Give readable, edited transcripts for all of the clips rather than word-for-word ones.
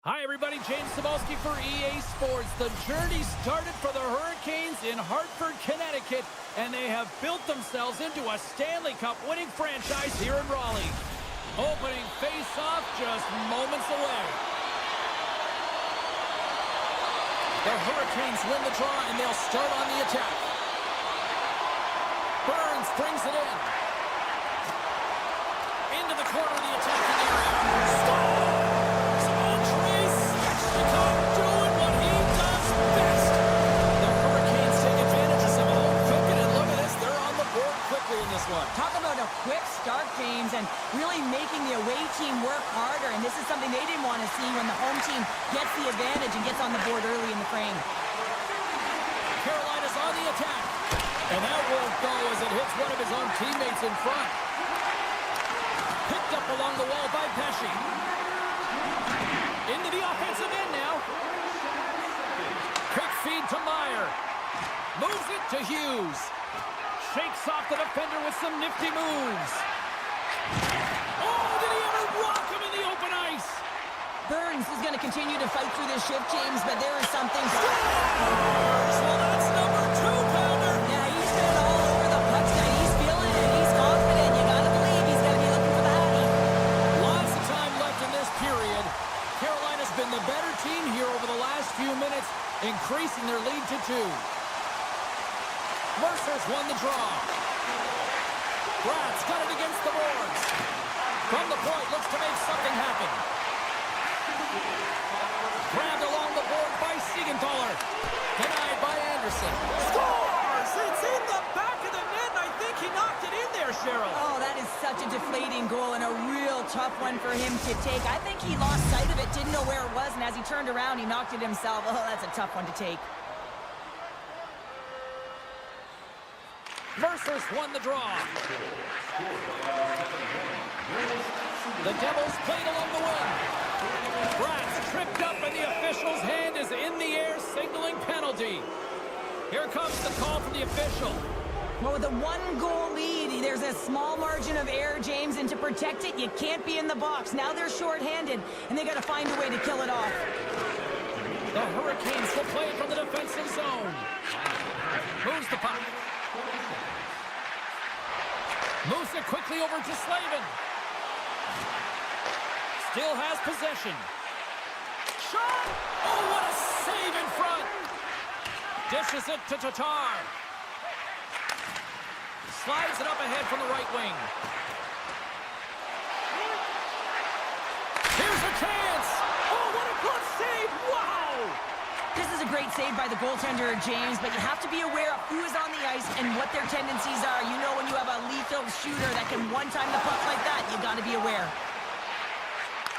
Hi, everybody. James Cebulski for EA Sports. The journey started for the Hurricanes in Hartford, Connecticut, and they have built themselves into a Stanley Cup winning franchise here in Raleigh. Opening face-off just moments away. The Hurricanes win the draw, and they'll start on the attack. Burns brings it in. Into the corner of the attacking area. Scores! Doing what he does best. The Hurricanes take advantage of some home cooking, and look at this, they're on the board quickly in this one. Talk about a quick start, James, and really making the away team work harder, and this is something they didn't want to see when the home team gets the advantage and gets on the board early in the frame. Carolina's on the attack, and that won't go as it hits one of his own teammates in front. Picked up along the wall by Pesci. Into the offensive end now. Quick feed to Meyer. Moves it to Hughes. Shakes off the defender with some nifty moves. Oh, did he ever rock him in the open ice? Burns is going to continue to fight through this shift, James, but there is something... Well, that's number 2-pounder. Yeah, he's been all over the puck tonight. He's feeling it. He's confident. You got to believe he's going to be looking for the hattie. Lots of time left in this period. Carolina's been the better team here over the last few minutes, increasing their lead to 2. Mercer's won the draw. Brad's got it against the boards. From the point, looks to make something happen. Grabbed along the board by Siegenthaler. Denied by Anderson. Scores! It's in the back of the net, and I think he knocked it in there, Cheryl. Oh, that is such a deflating goal and a real tough one for him to take. I think he lost sight of it, didn't know where it was, and as he turned around, he knocked it himself. Oh, that's a tough one to take. Mercer's won the draw. The Devils played along the wing. Brad's tripped up, and the official's hand is in the air, signaling penalty. Here comes the call from the official. Well, with a 1-goal lead, there's a small margin of error, James, and to protect it, you can't be in the box. Now they're shorthanded, and they got to find a way to kill it off. The Hurricanes will play it from the defensive zone. Moves the puck. Moves it quickly over to Slavin. Still has possession. Shot! Oh, what a save in front! Dishes it to Tatar. Slides it up ahead from the right wing. Here's a chance! Oh, what a glove save! Wow! This is a great save by the goaltender, James, but you have to be aware of who is on the ice and what their tendencies are. You know, when you have a lethal shooter that can one-time the puck like that, you got to be aware.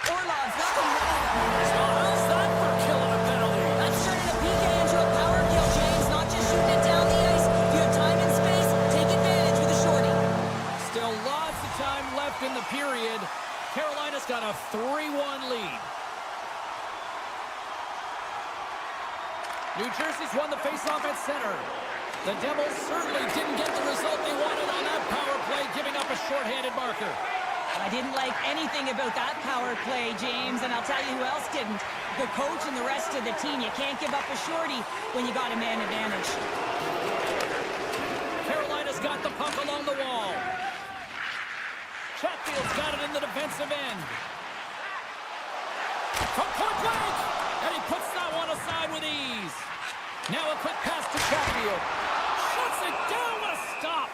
Orlov's got the How's that for killing a penalty? That's turning a PK into a power kill, James, not just shooting it down the ice. If you have time and space, take advantage with a shorty. Still lots of time left in the period. Carolina's got a 3-1 lead. New Jersey's won the faceoff at center. The Devils certainly didn't get the result they wanted on that power play, giving up a shorthanded marker. I didn't like anything about that power play, James, and I'll tell you who else didn't. The coach and the rest of the team. You can't give up a shorty when you got a man advantage. Carolina's got the puck along the wall. Chatfield's got it in the defensive end. From point blank, and he puts that one aside with ease. Now a quick pass to Chatfield. Shuts it down, what a stop.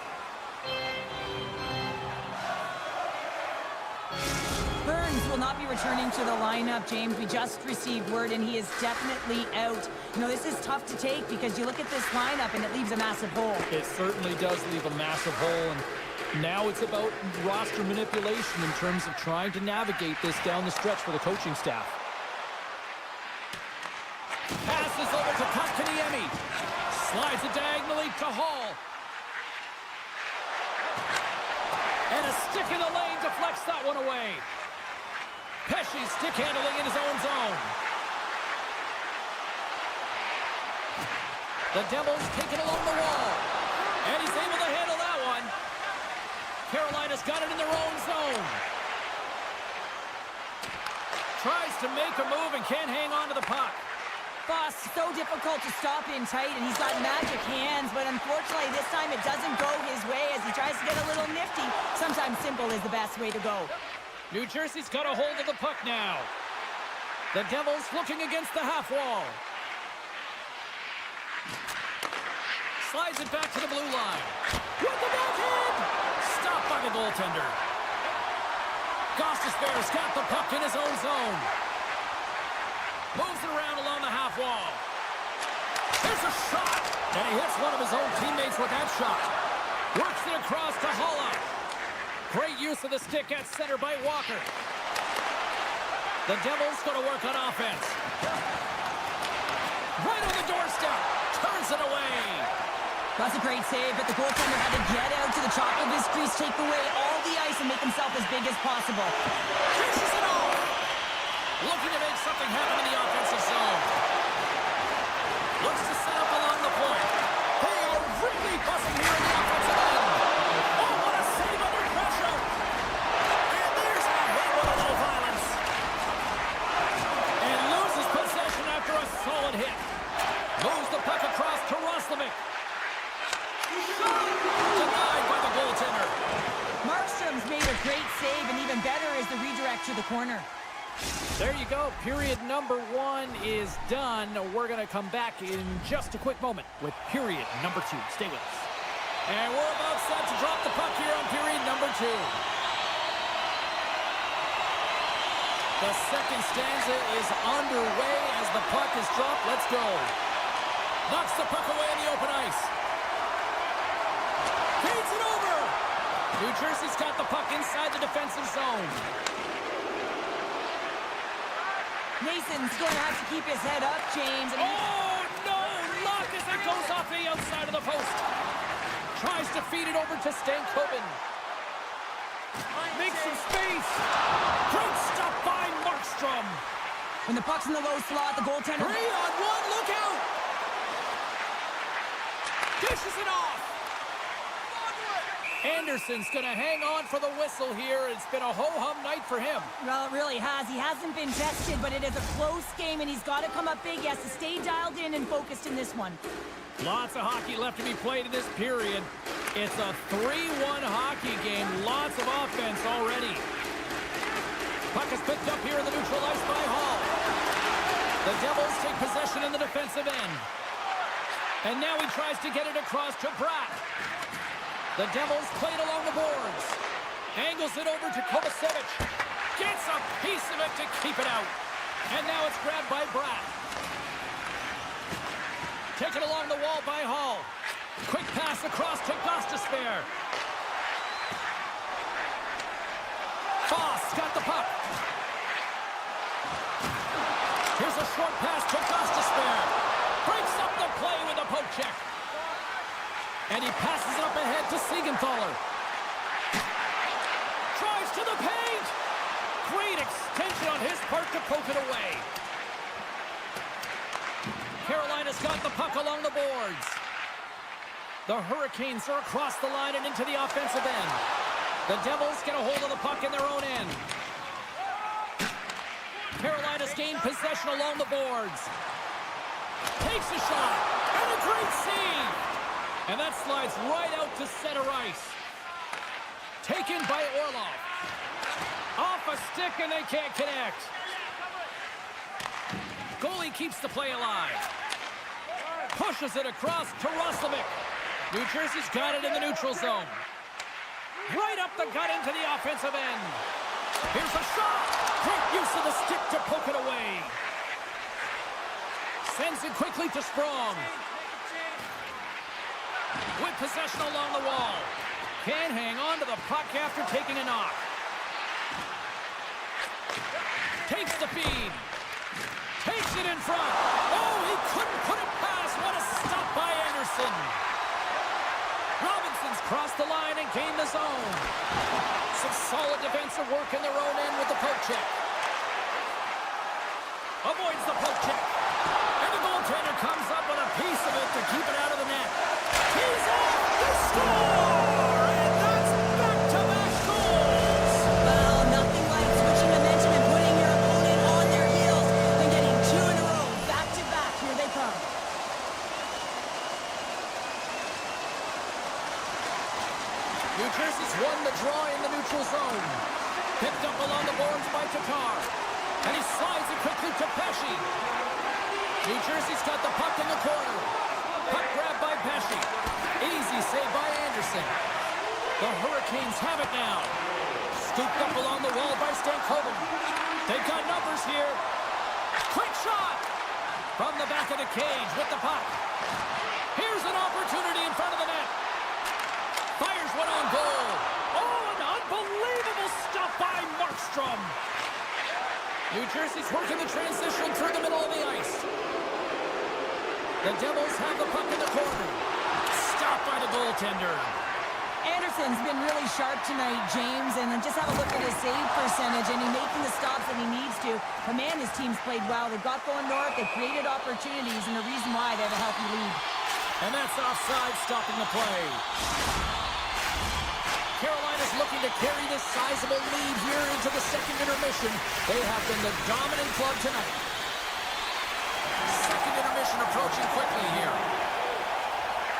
Burns will not be returning to the lineup, James. We just received word, and he is definitely out. You know, this is tough to take because you look at this lineup, and it leaves a massive hole. It certainly does leave a massive hole, and now it's about roster manipulation in terms of trying to navigate this down the stretch for the coaching staff. Passes over to Kotkaniemi. Slides it diagonally to Hall. And a stick in the lane deflects that one away. Pesci stick handling in his own zone. The Devils take it along the wall. And he's able to handle that one. Carolina's got it in their own zone. tries to make a move and can't hang on to the puck. Boss, so difficult to stop in tight, and he's got magic hands, but unfortunately this time it doesn't go his way as he tries to get a little nifty. Sometimes simple is the best way to go. New Jersey's got a hold of the puck now. The Devils looking against the half wall. Slides it back to the blue line. With the backhand! Stopped by the goaltender. Gostisbehere's got the puck in his own zone. Moves it around along the half wall. There's a shot! And he hits one of his own teammates with that shot. Works it across to Holla. Great use of the stick at center by Walker. The Devils going to work on offense. Right on the doorstep. Turns it away. That's a great save, but the goaltender had to get out to the top of his crease, take away all the ice, and make himself as big as possible. Pushes it off. Looking to make something happen in the offensive zone. Looks to set up along the point. They are really buzzing here in the offensive end. Oh, what a save under pressure. And there's a hit with a little violence. And loses possession after a solid hit. Moves the puck across to Roslovic. Denied by the goaltender. Markstrom's made a great save, and even better is the redirect to the corner. There you go. Period number 1 is done. We're going to come back in just a quick moment with period number 2. Stay with us. And we're about set to drop the puck here on period number 2. The second stanza is underway as the puck is dropped. Let's go. Knocks the puck away in the open ice. Feeds it over. New Jersey's got the puck inside the defensive zone. Mason's going to have to keep his head up, James. Oh, no! Luck as it goes off the outside of the post. Tries to feed it over to Stankoven. Makes some space. Great stuff by Markstrom. When the puck's in the low slot, the goaltender... 3-on-1, look out! Dishes it off. Anderson's going to hang on for the whistle here. It's been a ho-hum night for him. Well, it really has. He hasn't been tested, but it is a close game, and he's got to come up big. He has to stay dialed in and focused in this one. Lots of hockey left to be played in this period. It's a 3-1 hockey game. Lots of offense already. Puck is picked up here in the neutral ice by Hall. The Devils take possession in the defensive end. And now he tries to get it across to Bratt. The Devils play it along the boards. Angles it over to Kovacevic. Gets a piece of it to keep it out. And now it's grabbed by Bratt. Taken along the wall by Hall. Quick pass across to Gostisbehere. Foss got the puck. Here's a short pass to Gostisbehere. Breaks up the play with a poke check. And he passes it up ahead to Siegenthaler. Tries to the paint. Great extension on his part to poke it away. Carolina's got the puck along the boards. The Hurricanes are across the line and into the offensive end. The Devils get a hold of the puck in their own end. Carolina's gained possession along the boards. Takes a shot. And a great save. And that slides right out to center ice. Taken by Orlov. Off a stick and they can't connect. Goalie keeps the play alive. Pushes it across to Roslovic. New Jersey's got it in the neutral zone. Right up the gut into the offensive end. Here's a shot. Great use of the stick to poke it away. Sends it quickly to Sprong. With possession along the wall. Can't hang on to the puck after taking a knock. Takes the feed. Takes it in front. Oh, he couldn't put it past. What a stop by Anderson. Robinson's crossed the line and gained the zone. Some solid defensive work in their own end with the poke check. Avoids the poke check. And the goaltender comes up with a piece of it to keep it out of the net. He's off the score! And that's back-to-back goals! Well, nothing like switching momentum and putting your opponent on Jersey's won the draw in the neutral zone. Picked up along the boards by Tatar. And he slides it quickly to Pesci. New Jersey's got the puck in the corner. Puck grabbed by Pesci. Easy save by Anderson. The Hurricanes have it now. Scooped up along the wall by Stankoven. They've got numbers here. Quick shot! From the back of the cage with the puck. Here's an opportunity in front of the net. Fires one on goal. Oh, an unbelievable stop by Markstrom. New Jersey's working the transition through the middle of the ice. The Devils have the puck in the corner. Stopped by the goaltender. Anderson's been really sharp tonight, James, and just have a look at his save percentage, and he's making the stops that he needs to. But man, his team's played well. They've got going north, they've created opportunities, and the reason why they have a healthy lead. And that's offside, stopping the play. Carolina's looking to carry this sizable lead here into the second intermission. They have been the dominant club tonight. Second intermission approaching quickly here.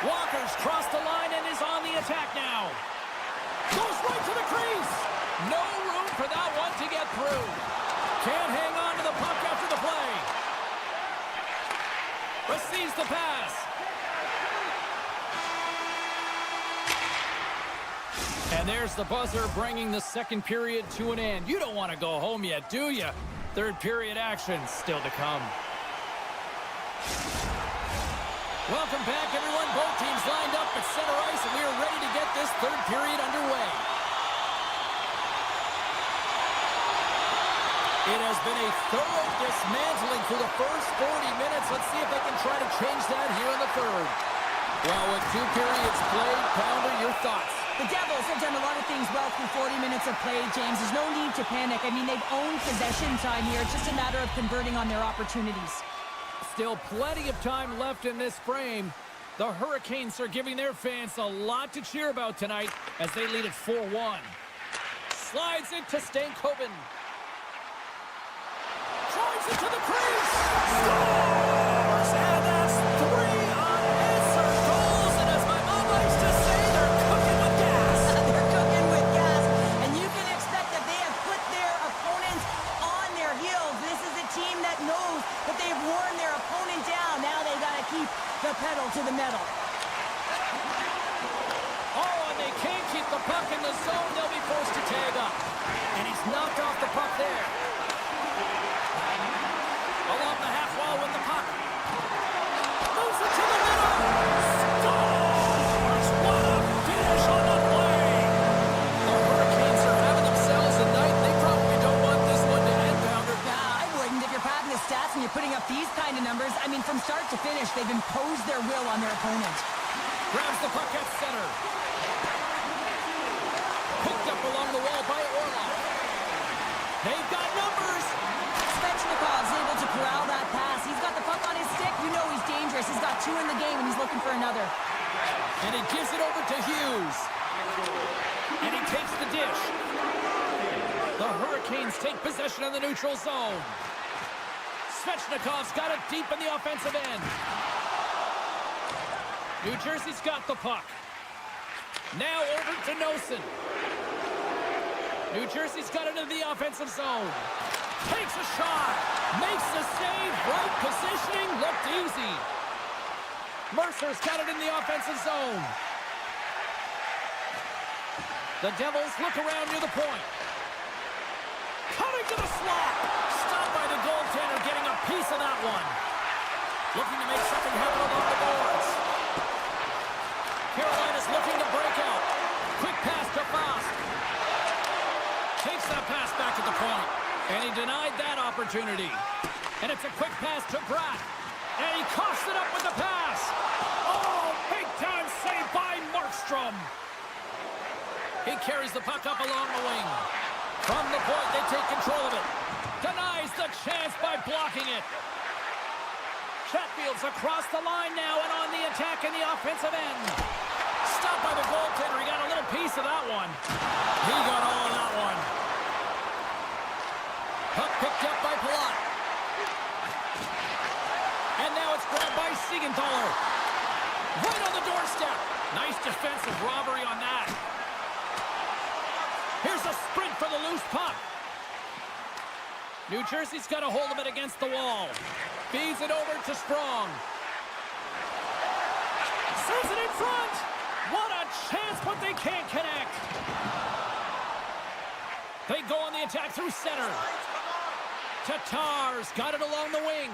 Walker's crossed the line and is on the attack now. Goes right to the crease. No room for that one to get through. Can't hang on to the puck after the play. Receives the pass. And there's the buzzer bringing the second period to an end. You don't want to go home yet, do you? Third period action still to come. Welcome back, everyone. Both teams lined up at center ice, and we are ready to get this third period underway. It has been a thorough dismantling through the first 40 minutes. Let's see if they can try to change that here in the third. Well, with 2 periods played, Pounder, your thoughts? The Devils have done a lot of things well through 40 minutes of play, James. There's no need to panic. I mean, they've owned possession time here. It's just a matter of converting on their opportunities. Still plenty of time left in this frame. The Hurricanes are giving their fans a lot to cheer about tonight as they lead it 4-1. Slides it to Stankoven. Drives it to the crease. Scores! And that's 3 unanswered goals. And as my mom likes to say, they're cooking with gas. They're cooking with gas. And you can expect that they have put their opponents on their heels. This is a team that knows that they've worn their opponent down. Now they got to keep the pedal to the metal. Oh, and they can't keep the puck in the zone. They'll be forced to tag up. And he's knocked off the puck there. Along the half wall with the puck. Moves it to the middle. Scores! What a finish on the play. The Hurricanes are having themselves a night. They probably don't want this one to end, Pounder. Nah, I wouldn't. If you're padding the stats and you're putting up these kind of numbers, I mean, from start to finish, they've imposed their will on their opponent. Grabs the puck at center. Picked up along the wall by Orlov. They've got numbers. Svechnikov's able to corral that pass. He's got the puck on his stick. You know he's dangerous. He's got 2 in the game, and he's looking for another. And he gives it over to Hughes. And he takes the dish. The Hurricanes take possession of the neutral zone. Svechnikov's got it deep in the offensive end. New Jersey's got the puck. Now over to Nosen. New Jersey's got it into the offensive zone. Takes a shot. Makes the save. Right positioning. Looked easy. Mercer's got it in the offensive zone. The Devils look around near the point. Coming to the slot. Stopped by the goaltender, getting a piece of that one. Looking to make something happen along the boards. Carolina's looking to break out. Quick pass to Faust. Takes that pass back to the point. And he denied that opportunity. And it's a quick pass to Bratt. And he coughs it up with the pass. Oh, big time save by Markstrom. He carries the puck up along the wing. From the point, they take control of it. Denies the chance by blocking it. Chatfield's across the line now and on the attack in the offensive end. Stopped by the goaltender. He got a little piece of that one. He got all of that one. Puck picked up by Palat. And now it's grabbed by Siegenthaler. Right on the doorstep. Nice defensive robbery on that. sprint for the loose puck. New Jersey's got a hold of it against the wall. Feeds it over to Strong. Sends it in front. What a chance, but they can't connect. They go on the attack through center. Tatar's got it along the wing.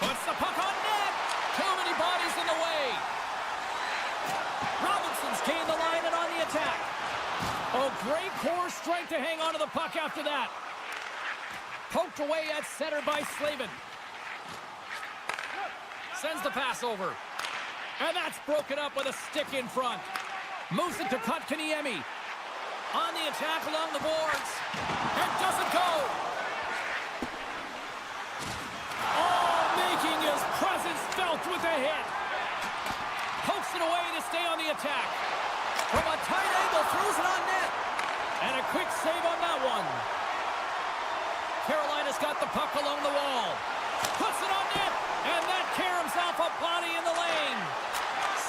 Puts the puck on net. Too many bodies in the way. Robinson's gained the line and on the attack. Oh, great core strength to hang on to the puck after that. Poked away at center by Slavin. Sends the pass over. And that's broken up with a stick in front. Moves it to Kotkaniemi. On the attack along the boards. And doesn't go. Oh, making his presence felt with a hit. Pokes it away to stay on the attack. From a tight angle, throws it on net. And a quick save on that one. Carolina's got the puck along the wall. Puts it on net. And that caroms off a body in the lane.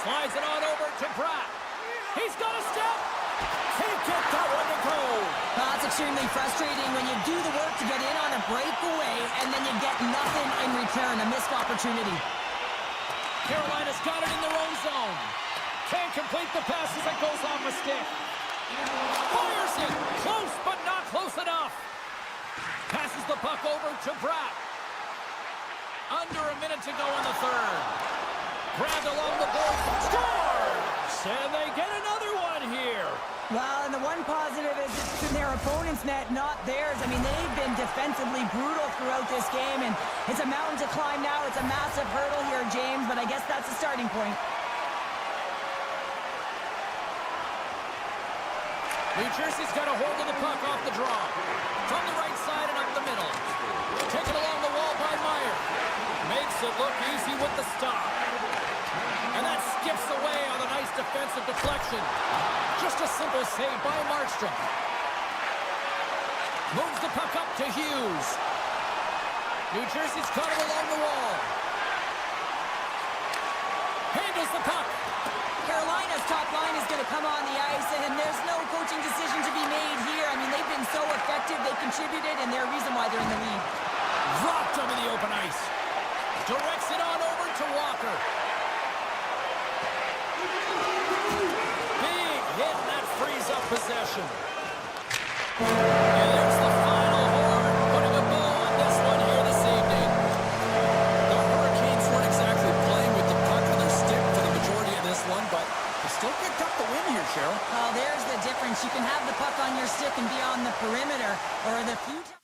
Slides it on over to Pratt. He's got a step. Can't get that one to go. Well, that's extremely frustrating when you do the work to get in on a breakaway and then you get nothing in return, a missed opportunity. Carolina's got it in their own zone. Can't complete the pass as it goes off a stick. Fires it. Close, but not close enough. Passes the puck over to Pratt. Under a minute to go in the third. Grabbed along the board. Scores! And they get another one here. Well, and the one positive is it's in their opponent's net, not theirs. I mean, they've been defensively brutal throughout this game, and it's a mountain to climb now. It's a massive hurdle here, James, but I guess that's the starting point. New Jersey's got a hold of the puck off the draw. From the right side and up the middle. Taken along the wall by Meyer. Makes it look easy with the stop. And that skips away on a nice defensive deflection. Just a simple save by Markstrom. Moves the puck up to Hughes. New Jersey's caught it along the wall. Handles the puck. Carolina's top line is going to come on the ice, and there's no coaching decision to be made here. I mean, they've been so effective. They contributed, and they're a reason why they're in the lead. Dropped him in the open ice. Directs it on over to Walker. Big hit, and that frees up possession. And there's the final horn, putting a bow on this one here this evening. The Hurricanes weren't exactly playing with the puck on their stick for the majority of this one, but they still picked up the win here, Cheryl. Well, there's the difference. You can have the puck on your stick and be on the perimeter, or the few times.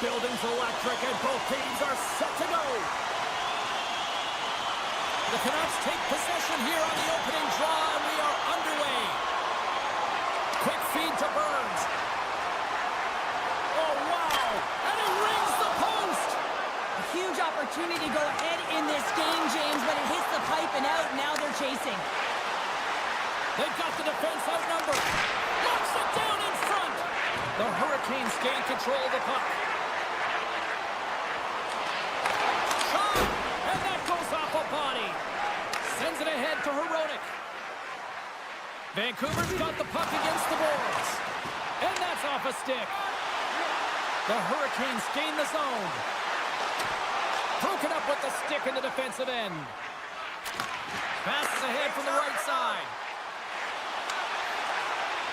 building's electric and both teams are set to go. The Canucks take possession here on the opening draw, and we are underway. Quick feed to Burns. Oh, wow! And it rings the post! A huge opportunity to go ahead in this game, James, but it hits the pipe and out. Now they're chasing. They've got the defense outnumbered. Knocks it down in front. The Hurricanes gain control of the puck. Shot! And that goes off a body. Sends it ahead to Hronek. Vancouver's got the puck against the boards. And that's off a stick. The Hurricanes gain the zone. Broken up with the stick in the defensive end. Passes ahead from the right side.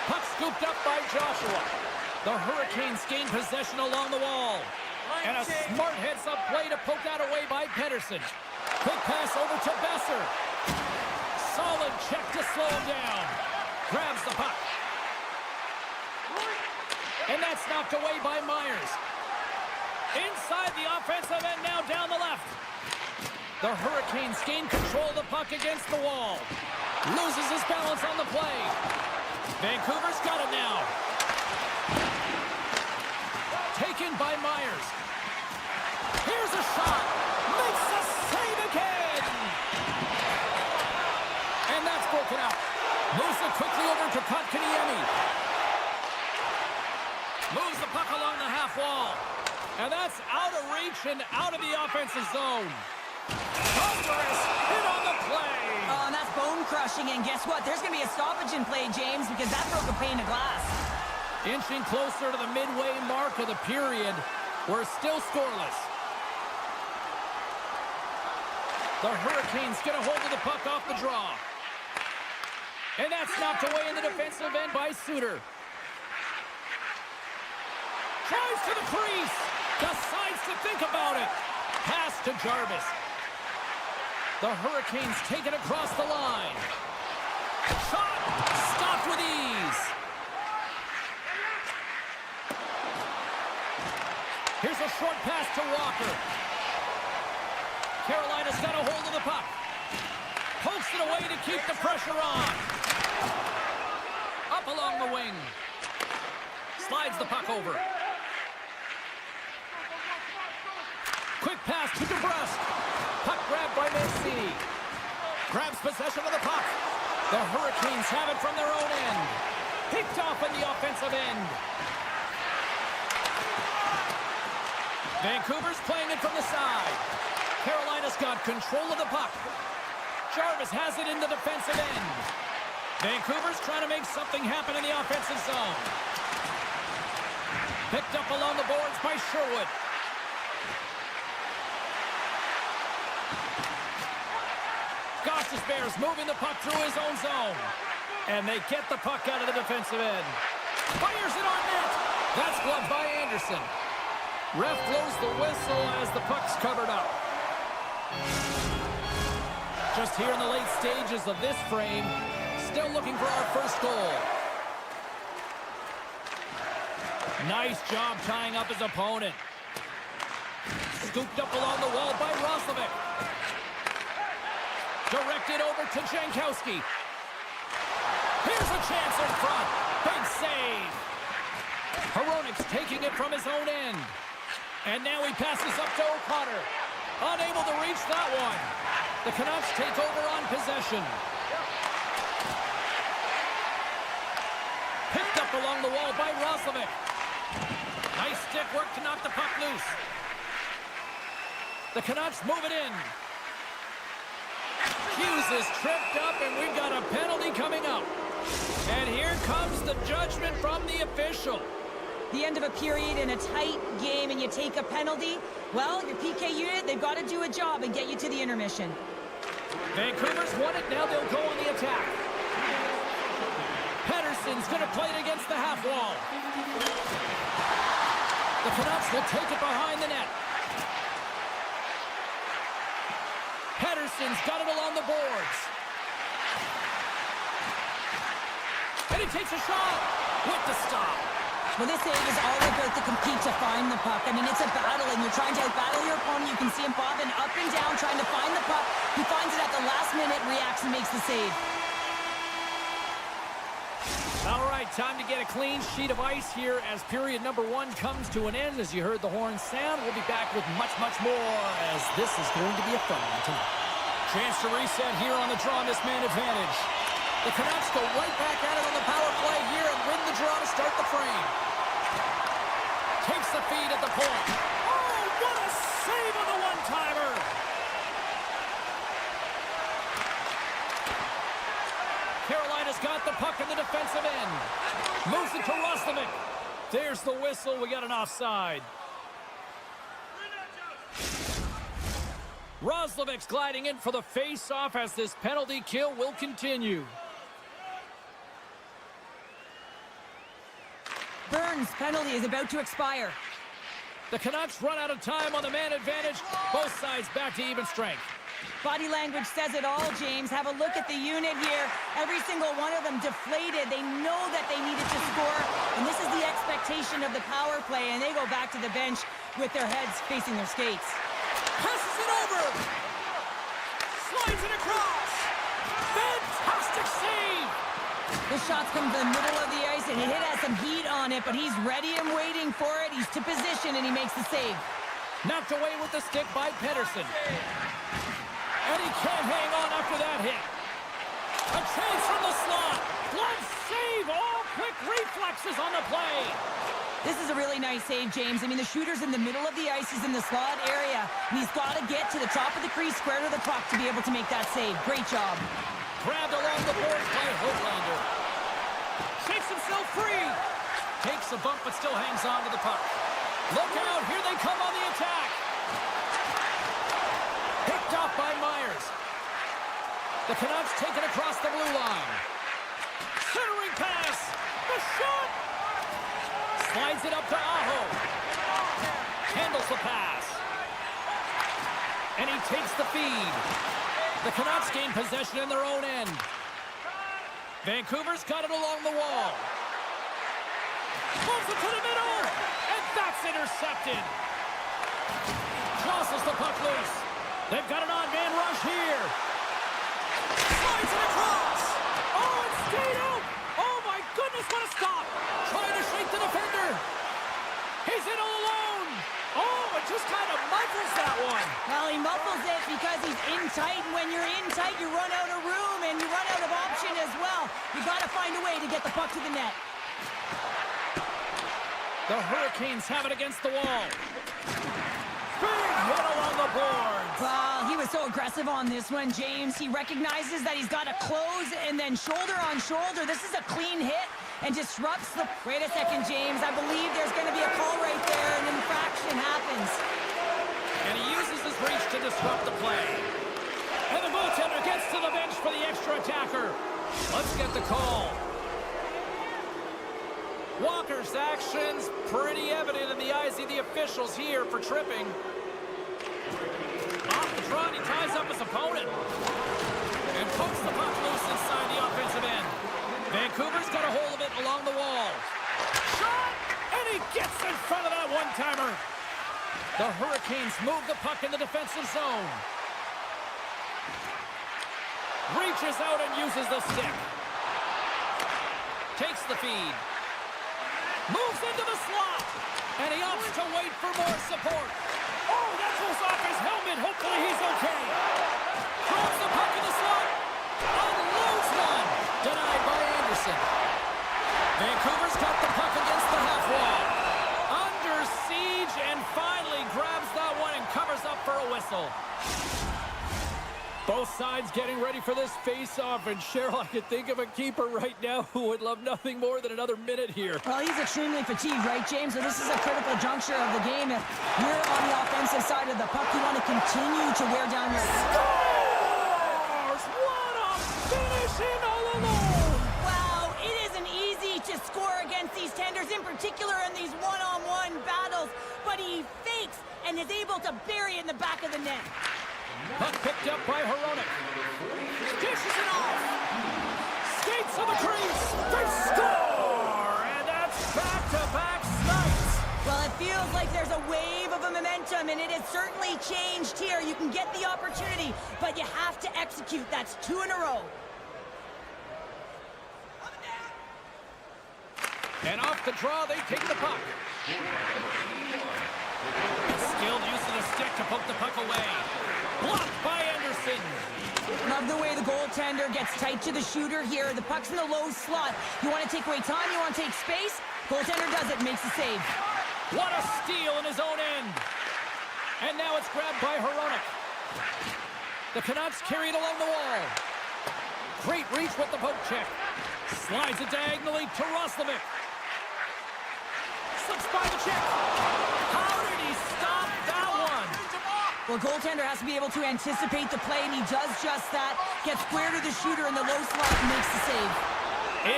Puck scooped up by Joshua. The Hurricanes gain possession along the wall. And a smart heads-up play to poke that away by Pettersson. Quick pass over to Besser. Solid check to slow him down. Grabs the puck. And that's knocked away by Myers. Inside the offensive end, now down the left. The Hurricanes gain control of the puck against the wall. Loses his balance on the play. Vancouver's got it now. Taken by Myers. Here's a shot. Makes the save again. And that's broken up. Moves it quickly over to Kotkaniemi. Moves the puck along the half wall. And that's out of reach and out of the offensive zone. Thunderous hit on the play. Oh, and that's bone-crushing, and guess what? There's going to be a stoppage in play, James, because that broke a pane of glass. Inching closer to the midway mark of the period. We're still scoreless. The Hurricanes get a hold of the puck off the draw. And that's knocked away in the defensive end by Suter. Tries to the crease. Decides to think about it. Pass to Jarvis. The Hurricanes take it across the line. Shot! Stopped with ease. Here's a short pass to Walker. Carolina's got a hold of the puck. Pokes it away to keep the pressure on. Up along the wing. Slides the puck over. Quick pass to DeBrusque. Puck grabbed by Mancini. Grabs possession of the puck. The Hurricanes have it from their own end. Picked off in the offensive end. Vancouver's playing it from the side. Carolina's got control of the puck. Jarvis has it in the defensive end. Vancouver's trying to make something happen in the offensive zone. Picked up along the boards by Sherwood. Goss's Bears moving the puck through his own zone. And they get the puck out of the defensive end. Fires it on net. That's gloved by Anderson. Ref blows the whistle as the puck's covered up. Just here in the late stages of this frame, still looking for our first goal. Nice job tying up his opponent. Scooped up along the wall by Roslovic. Directed over to Jankowski. Here's a chance in front. Big save. Hronek's taking it from his own end. And now he passes up to O'Connor. Unable to reach that one. The Canucks take over on possession. Picked up along the wall by Roslovic. Nice stick work to knock the puck loose. The Canucks move it in. Hughes is tripped up, and we've got a penalty coming up. And here comes the judgment from the official. The end of a period in a tight game and you take a penalty, well, your PK unit, they've got to do a job and get you to the intermission. Vancouver's won it, now they'll go on the attack. Pettersson's going to play it against the half wall. The Canucks will take it behind the net. Pettersson's got it along the boards. And he takes a shot with the stop. Well, this save is all about the compete to find the puck. I mean, it's a battle, and you're trying to outbattle your opponent. You can see him bobbing up and down, trying to find the puck. He finds it at the last minute, reacts, and makes the save. All right, time to get a clean sheet of ice here as period number 1 comes to an end. As you heard the horn sound, we'll be back with much, much more as this is going to be a fun one tonight. Chance to reset here on the draw on this man advantage. The Canucks go right back at it on the power play here and win the draw to start the frame. Takes the feed at the point. Oh, what a save on the one-timer! Carolina's got the puck in the defensive end. Moves it to Roslovic. There's the whistle. We got an offside. Roslovic's gliding in for the face-off as this penalty kill will continue. Burns' penalty is about to expire. The Canucks run out of time on the man advantage. Both sides back to even strength. Body language says it all, James. Have a look at the unit here. Every single one of them deflated. They know that they needed to score, and this is the expectation of the power play, and they go back to the bench with their heads facing their skates. Passes it over. Slides it across. Fantastic save. The shots come to the middle of the ice, and it has some heat on it, but he's ready and waiting for it. He's to position, and he makes the save. Knocked away with the stick by Pedersen. And he can't hang on after that hit. A chance from the slot. Glove save. All quick reflexes on the play. This is a really nice save, James. I mean, the shooter's in the middle of the ice. He's in the slot area. And he's got to get to the top of the crease, square to the puck to be able to make that save. Great job. Grabbed along the boards by Hoglander. Shakes himself free. Takes a bump, but still hangs on to the puck. Look out. Here they come on the attack. Picked off by Myers. The Canucks take it across the blue line. Centering pass. The shot. Slides it up to Aho. Handles the pass. And he takes the feed. The Canucks gain possession in their own end. Vancouver's got it along the wall. Moves it to the middle. And that's intercepted. Jostles the puck loose. They've got an odd-man rush here. Slides it across. Oh, it stayed out. Oh, my goodness, what a stop. Trying to shake the defender. He's in all alone. Oh, it just kind of muffles that one. Well, he muffles it because he's in tight. And when you're in tight, you run out of room and you run out of option as well. You got to find a way to get the puck to the net. The Hurricanes have it against the wall. Big hit along the boards. Well, he was so aggressive on this one, James. He recognizes that he's got to close and then shoulder on shoulder. This is a clean hit and disrupts the... Wait a second, James. I believe there's going to be a call right there. An infraction happens. And he uses his reach to disrupt the play. And the goaltender gets to the bench for the extra attacker. Let's get the call. Walker's actions pretty evident in the eyes of the officials here for tripping. Off the draw, he ties up his opponent. And pokes the puck loose inside the offensive end. Vancouver's got a hold of it along the wall. Shot! And he gets in front of that one-timer. The Hurricanes move the puck in the defensive zone. Reaches out and uses the stick. Takes the feed. Moves into the slot. And he opts to wait for more support. Oh, that goes off his helmet. Hopefully he's okay. Throws the puck in the slot. Unloads one. Denied by Anderson. Vancouver's got the puck against the half wall. Under siege and finally grabs that one and covers up for a whistle. Both sides getting ready for this face-off, and Cheryl, I could think of a keeper right now who would love nothing more than another minute here. Well, he's extremely fatigued, right, James? So this is a critical juncture of the game. If you're on the offensive side of the puck, you want to continue to wear down your... Scores! What a finish in all alone! Wow, it isn't easy to score against these tenders, in particular in these one-on-one battles, but he fakes and is able to bury it in the back of the net. Puck picked up by Hronek. Dishes it off. Skates to the crease. They score! And that's back-to-back momentum, and it has certainly changed here. You can get the opportunity, but you have to execute. That's 2 in a row. And off the draw, they take the puck. Skilled use of the stick to poke the puck away. Blocked by Anderson. Love the way the goaltender gets tight to the shooter here. The puck's in the low slot. You want to take away time, you want to take space. Goaltender does it, makes the save. What a steal in his own end. And now it's grabbed by Hronek. The Canucks carry it along the wall. Great reach with the poke check. Slides it diagonally to Roslovic. Slips by the check. How did he stop that one? Well, goaltender has to be able to anticipate the play, and he does just that. Gets square to the shooter in the low slot and makes the save.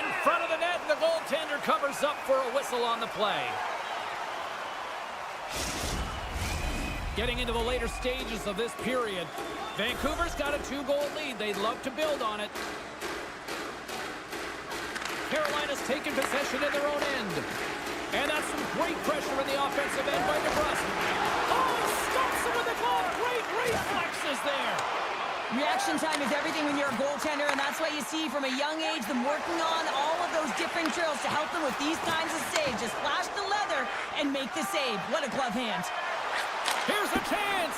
In front of the net, and the goaltender covers up for a whistle on the play. Getting into the later stages of this period, Vancouver's got a 2-goal lead. They'd love to build on it. Carolina's taken possession in their own end. And that's some great pressure in the offensive end by DeBrusque. Oh, he stops him with the glove. Great reflexes there. Reaction time is everything when you're a goaltender, and that's what you see from a young age, them working on all of those different drills to help them with these kinds of saves. Just flash the leather and make the save. What a glove hand. Here's a chance.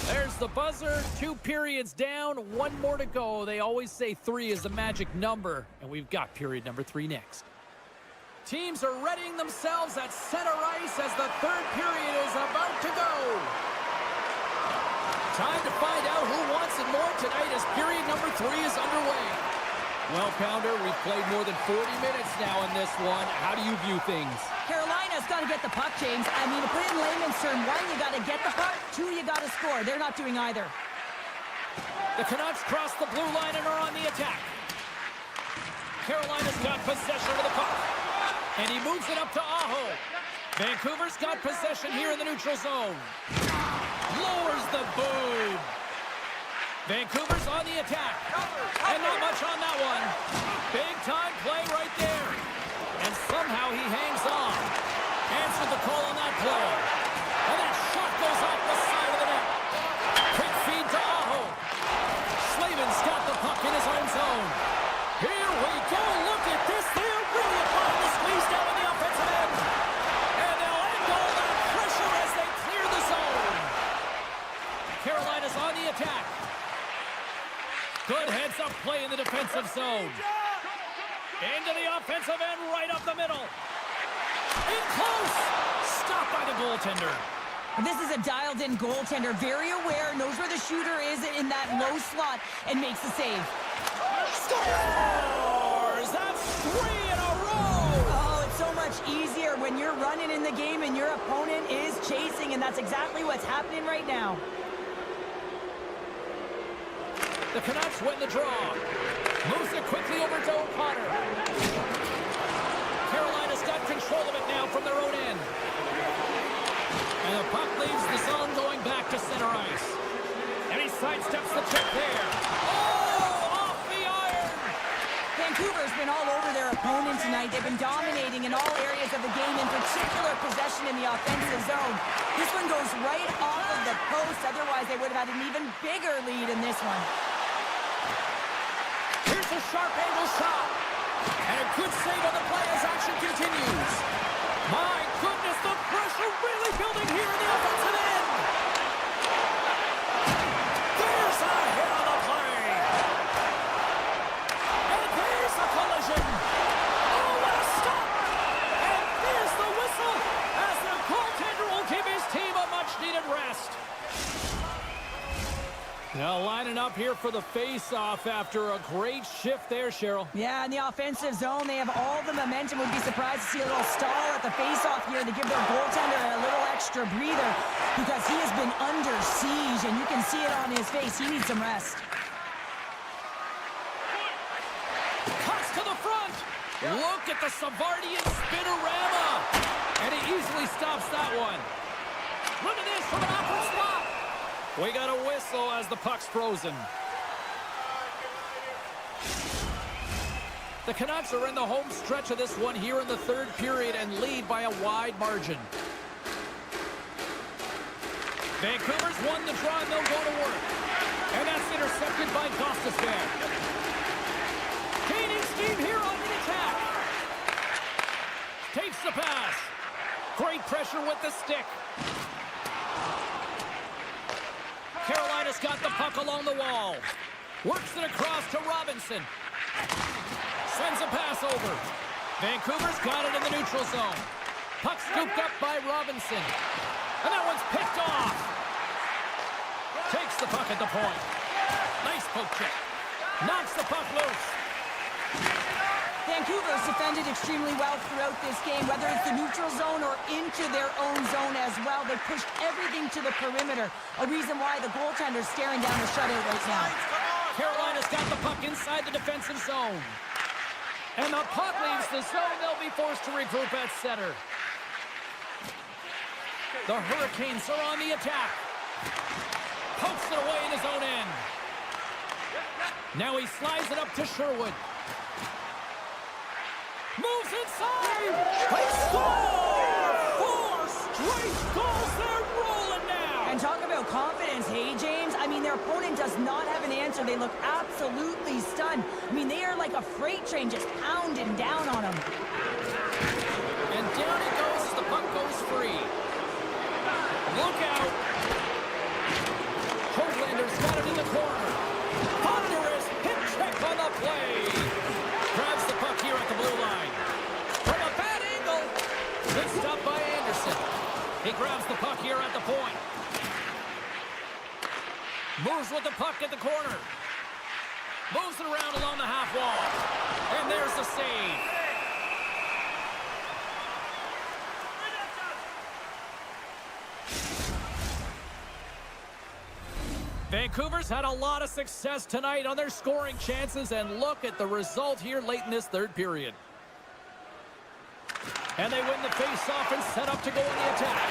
There's the buzzer. 2 periods down, 1 more to go. They always say 3 is the magic number, and we've got period number 3 next. Teams are readying themselves at center ice as the 3rd period is about to go. Time to find out who wants it more tonight as period number 3 is underway. Well, Pounder, we've played more than 40 minutes now in this one. How do you view things? Carolina's got to get the puck, James. I mean, to put it in layman's term, 1, you got to get the puck. 2, you got to score. They're not doing either. The Canucks cross the blue line and are on the attack. Carolina's got possession of the puck. And he moves it up to Aho. Vancouver's got possession here in the neutral zone. Lowers the boom. Vancouver's on the attack. And not much on that one. Big time play right there. And somehow he hangs on. Answered the call on that play. And that shot goes off the side of the net. Quick feed to Aho. Slavin's got the puck in his own zone. Here we go. Look at this. They're really applying the squeeze down on the offensive end. And they'll end all that pressure as they clear the zone. Carolina's on the attack. Good heads-up play in the defensive zone. Into the offensive end, right up the middle. In close. Stopped by the goaltender. This is a dialed-in goaltender. Very aware, knows where the shooter is in that low slot, and makes the save. Scores! That's 3 in a row! Oh, it's so much easier when you're running in the game and your opponent is chasing, and that's exactly what's happening right now. The Canucks win the draw. Moves it quickly over to O'Connor. Carolina's got control of it now from their own end. And the puck leaves the zone going back to center ice. And he sidesteps the check there. Oh, off the iron! Vancouver's been all over their opponent tonight. They've been dominating in all areas of the game, in particular possession in the offensive zone. This one goes right off of the post. Otherwise, they would have had an even bigger lead in this one. Here's a sharp angle shot. And a good save on the play as action continues. My goodness, the pressure really building here in the offensive end. There's a hit on the play. And there's the collision. Oh, what a stop. And there's the whistle as the goaltender will give his team a much-needed rest. Now lining up here for the face-off after a great shift there, Cheryl. Yeah, in the offensive zone, they have all the momentum. Would be surprised to see a little stall at the face-off here to give their goaltender a little extra breather because he has been under siege, and you can see it on his face. He needs some rest. Cuts to the front. Look at the Savardian spinorama. And he easily stops that one. Look at this from an awkward spot. We got a whistle as the puck's frozen. The The Canucks are in the home stretch of this one here in the third period and lead by a wide margin. Vancouver's won the draw and they'll go to work. And that's intercepted by Gostisbehere. Gaining steam here on the attack. Takes the pass. Great pressure with the stick. Carolina's got the puck along the wall. Works it across to Robinson. Sends a pass over. Vancouver's got it in the neutral zone. Puck scooped up by Robinson. And that one's picked off. Takes the puck at the point. Nice poke check. Knocks the puck loose. Vancouver's defended extremely well throughout this game, whether it's the neutral zone or into their own zone as well. They pushed everything to the perimeter, a reason why the goaltender's staring down the shutout right now. Carolina's got the puck inside the defensive zone. And the puck leaves the zone. They'll be forced to regroup at center. The Hurricanes are on the attack. Pokes it away in his own end. Now he slides it up to Sherwood. Moves inside! They score! 4 straight goals! They're rolling now! And talk about confidence, hey, James? I mean, their opponent does not have an answer. They look absolutely stunned. I mean, they are like a freight train just pounding down on them. And down it goes as the puck goes free. Look out! Hoaglander's got it in the corner. Thunderous hit check on the play. Grabs the puck here at the blue line. From a bad angle. Good stop by Anderson. He grabs the puck here at the point. Moves with the puck at the corner. Moves it around along the half wall. And there's the save. Vancouver's had a lot of success tonight on their scoring chances, and look at the result here late in this third period. And they win the face-off and set up to go on the attack.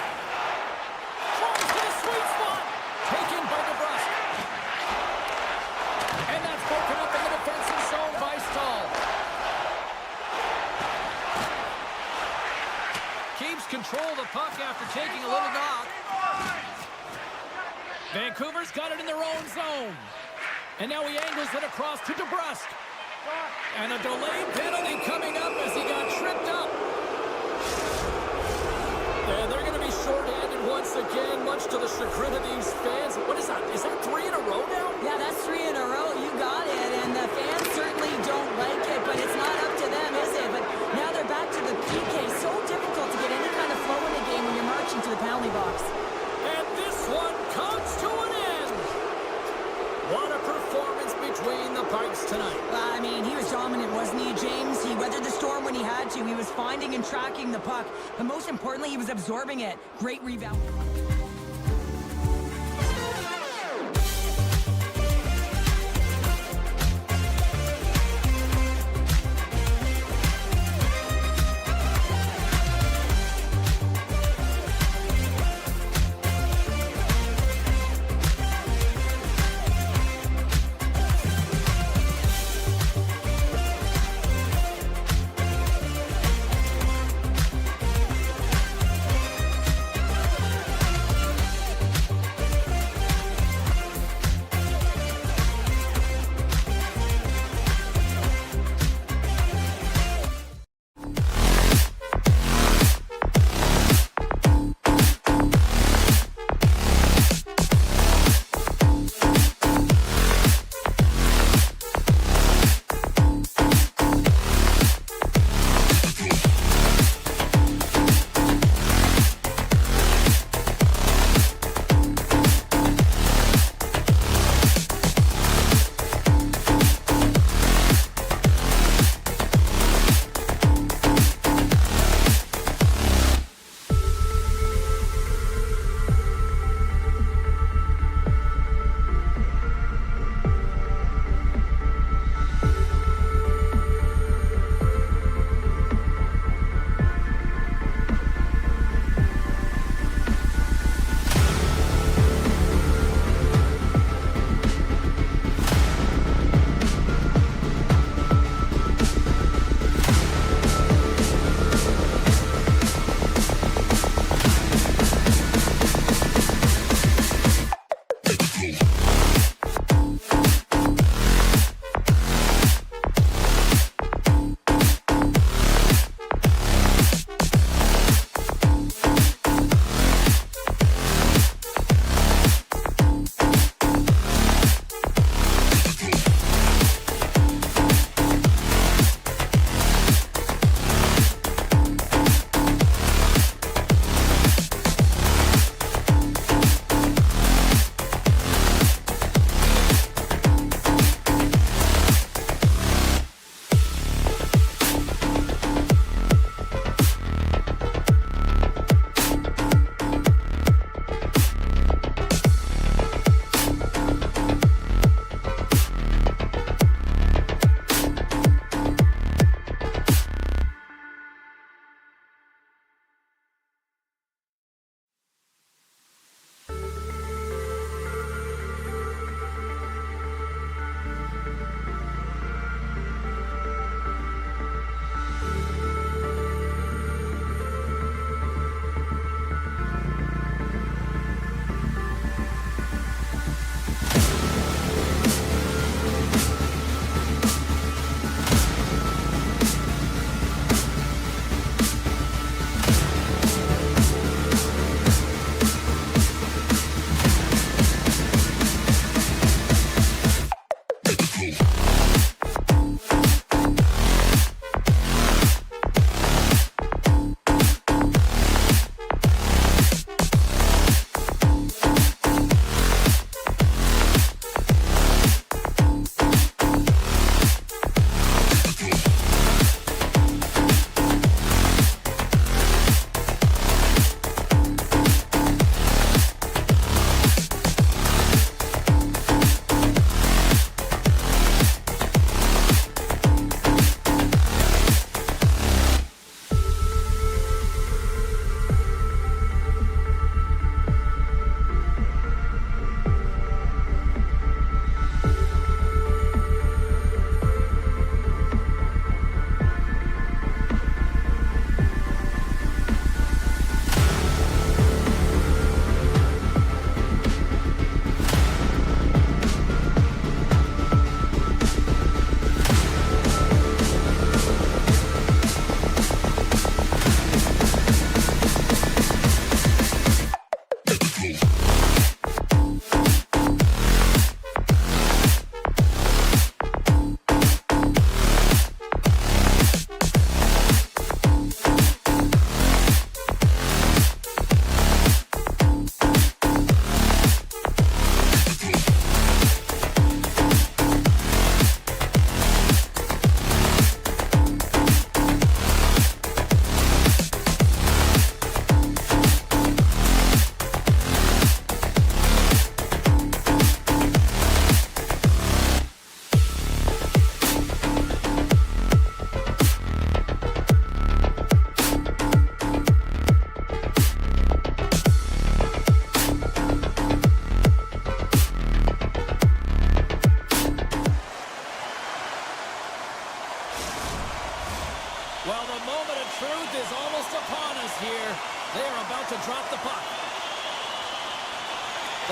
Throws to the sweet spot. Taken by DeBrusk. And that's broken up in the defensive zone by Stahl. Keeps control of the puck after taking a little knock. Vancouver's got it in their own zone. And now he angles it across to DeBrusk. And a delayed penalty coming up as he got tripped up. And they're going to be short-handed once again, much to the chagrin of these fans. What is that? Is that 3 in a row now? Yeah, that's 3 in a row. You got it. And the fans certainly don't like it, but it's not up to them, is it? But now they're back to the PK. So difficult to get any kind of flow in the game when you're marching to the penalty box. And this one comes to an end. What a performance between the Pikes tonight. I mean, he was dominant, wasn't he, James? He weathered the storm when he had to. He was finding and tracking the puck. But most importantly, he was absorbing it. Great rebound.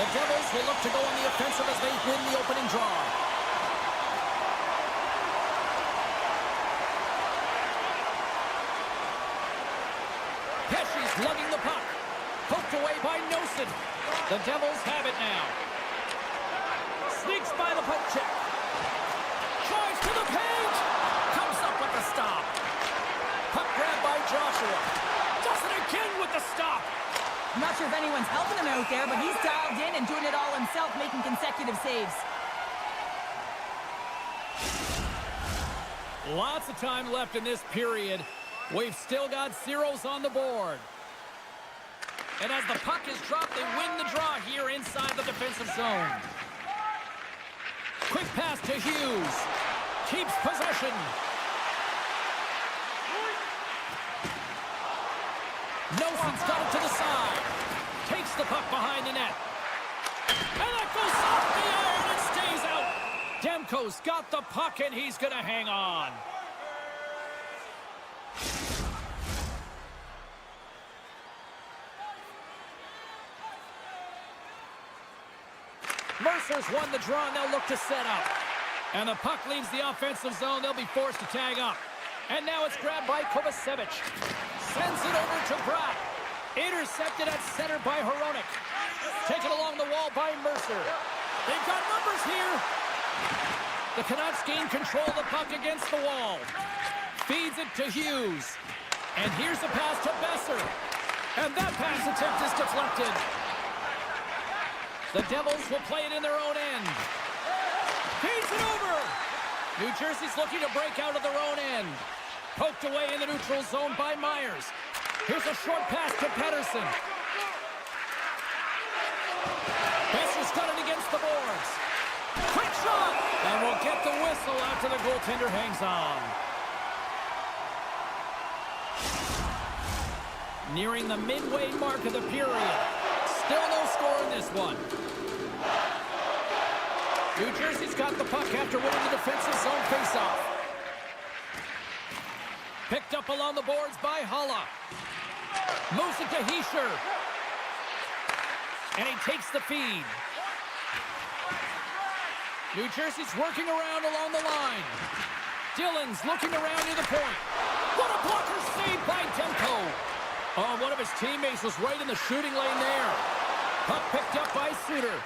Devils will look to go on the offensive as they win the opening draw. Pesci's lugging the puck. Poked away by Nosen. The Devils have it now. Sneaks by the puck check. Drives to the paint. Comes up with the stop. Puck grab by Joshua. Does it again with the stop. I'm not sure if anyone's helping him out there, but he's dialed in and doing it all himself, making consecutive saves. Lots of time left in this period. We've still got zeros on the board. And as the puck is dropped, they win the draw here inside the defensive zone. Quick pass to Hughes. Keeps possession. Nosen's got it to the side. Takes the puck behind the net. And that goes off the iron and stays out. Demko's got the puck and he's going to hang on. Mercer's won the draw and they'll look to set up. And the puck leaves the offensive zone. They'll be forced to tag up. And now it's grabbed by Kovacevic. Sends it over to Bratt. Intercepted at center by Hronek. Taken along the wall by Mercer. They've got numbers here. The Canucks gain control of the puck against the wall. Feeds it to Hughes. And here's a pass to Besser. And that pass attempt is deflected. The Devils will play it in their own end. Feeds it over. New Jersey's looking to break out of their own end. Poked away in the neutral zone by Myers. Here's a short pass to Pettersson. Besser's got it against the boards. Quick shot! And we'll get the whistle after the goaltender hangs on. Nearing the midway mark of the period. Still no score in this one. New Jersey's got the puck after winning the defensive zone faceoff. Picked up along the boards by Haula. Moves it to Hischier. And he takes the feed. New Jersey's working around along the line. Dillon's looking around near the point. What a blocker save by Demko. Oh, one of his teammates was right in the shooting lane there. Puck picked up by Suter.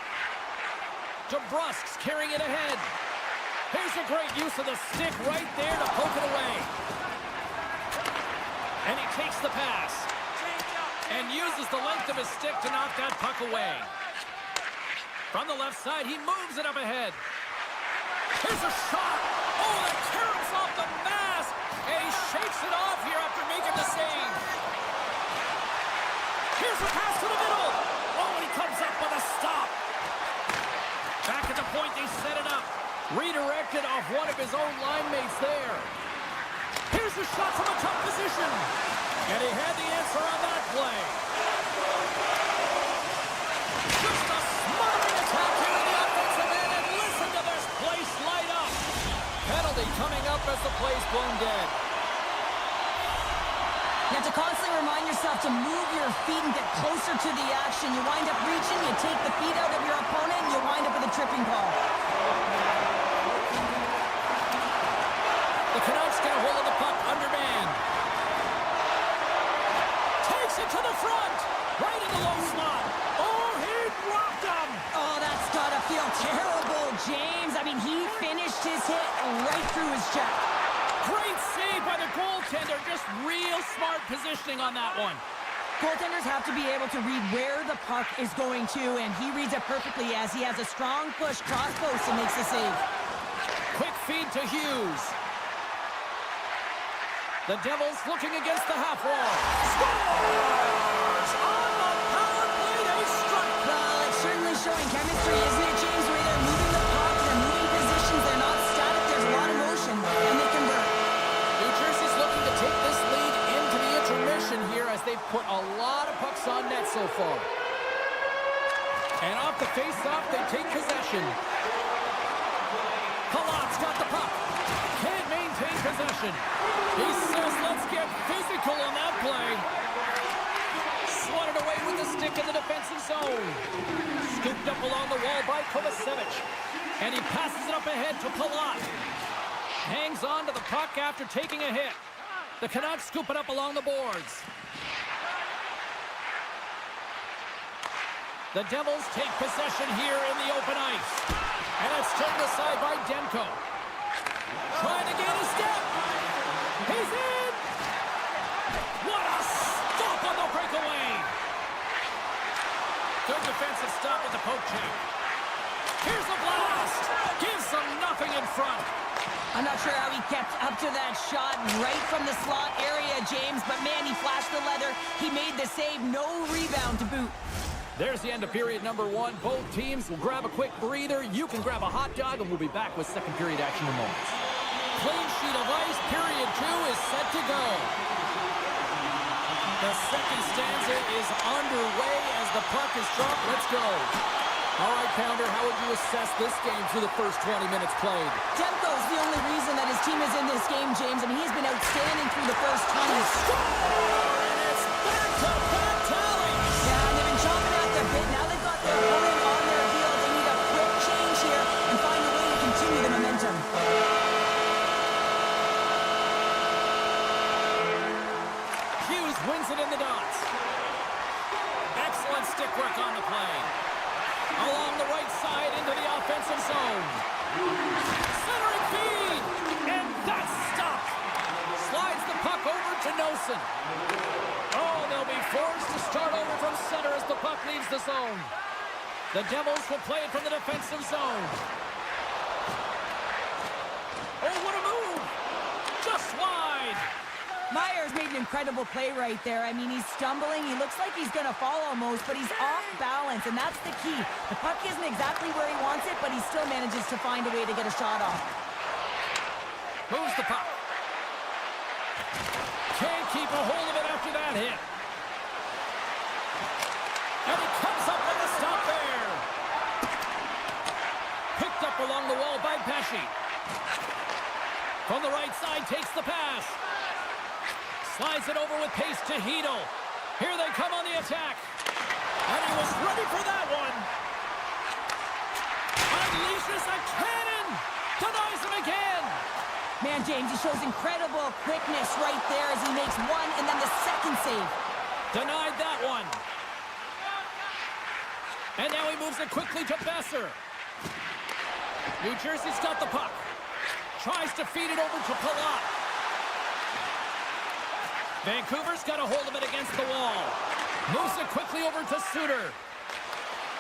DeBrusk's carrying it ahead. Here's a great use of the stick right there to poke it away. And he takes the pass. And uses the length of his stick to knock that puck away. From the left side, he moves it up ahead. Here's a shot. Oh, that caroms off the mask. And he shakes it off here after making the save. Here's a pass to the middle. Oh, and he comes up with a stop. Back at the point, they set it up. Redirected off one of his own line mates there. Here's a shot from a tough position. And he had the answer on that play. Just a smothering attack here in the offensive end. And listen to this place light up. Penalty coming up as the play's blown dead. You have to constantly remind yourself to move your feet and get closer to the action. You wind up reaching, you take the feet out of your opponent, and you wind up with a tripping call. The Canucks get a hold of the puck, undermanned. Takes it to the front, right in the low slot. Oh, he dropped him. Oh, that's gotta feel terrible, James. I mean, he finished his hit right through his chest. Great save by the goaltender. Just real smart positioning on that one. Goaltenders have to be able to read where the puck is going to, and he reads it perfectly as he has a strong push cross post and makes the save. Quick feed to Hughes. The Devils looking against the half wall. Scores! On the power play, they struck. Well, it's certainly showing chemistry, isn't it, James? Where they're moving the puck, they're moving positions, they're not static, there's a lot of motion, and they convert. New Jersey's looking to take this lead into the intermission here as they've put a lot of pucks on net so far. And off the face-off, they take possession. Palat's got the puck. Can't maintain possession. He says, let's get physical on that play. Swatted away with the stick in the defensive zone. Scooped up along the wall by Kovacevic. And he passes it up ahead to Palat. Hangs on to the puck after taking a hit. The Canucks scoop it up along the boards. The Devils take possession here in the open ice. And it's turned aside by Demko. Trying to gain a step. He's in! What a stop on the breakaway! Good defensive stop with the poke check. Here's the blast! Gives them nothing in front. I'm not sure how he kept up to that shot right from the slot area, James, but man, he flashed the leather. He made the save, no rebound to boot. There's the end of period number 1. Both teams will grab a quick breather. You can grab a hot dog, and we'll be back with second period action in moments. Clean sheet of ice, period 2 is set to go. The second stanza is underway as the puck is dropped. Let's go. All right, Pounder, how would you assess this game through the first 20 minutes played? Demko's the only reason that his team is in this game, James. I mean, he's been outstanding through the first 20. Score! And it's back-to-back tallies! Yeah, and they've been chomping at their bit. Now they've got their opponent on their heels. They need a quick change here and find a way to continue the momentum. Hughes wins it in the dots. Excellent stick work on the play. Along the right side into the offensive zone. Centering feed! And that's stopped! Slides the puck over to Nosen. Oh, they'll be forced to start over from center as the puck leaves the zone. The Devils will play it from the defensive zone. Oh, what a move! Just wide! Myers made an incredible play right there. I mean, he's stumbling. He looks like he's going to fall almost, but he's off balance, and that's the key. The puck isn't exactly where he wants it, but he still manages to find a way to get a shot off. Moves the puck. Can't keep a hold of it after that hit. And he comes up with a stop there. Picked up along the wall by Pesci. From the right side, takes the pass. Slides it over with pace to Hedel. Here they come on the attack. And he was ready for that one. Unleashes a cannon. Denies him again. Man, James, he shows incredible quickness right there as he makes one and then the second save. Denied that one. And now he moves it quickly to Besser. New Jersey's got the puck. Tries to feed it over to Palat. Vancouver's got a hold of it against the wall. Moves it quickly over to Suter.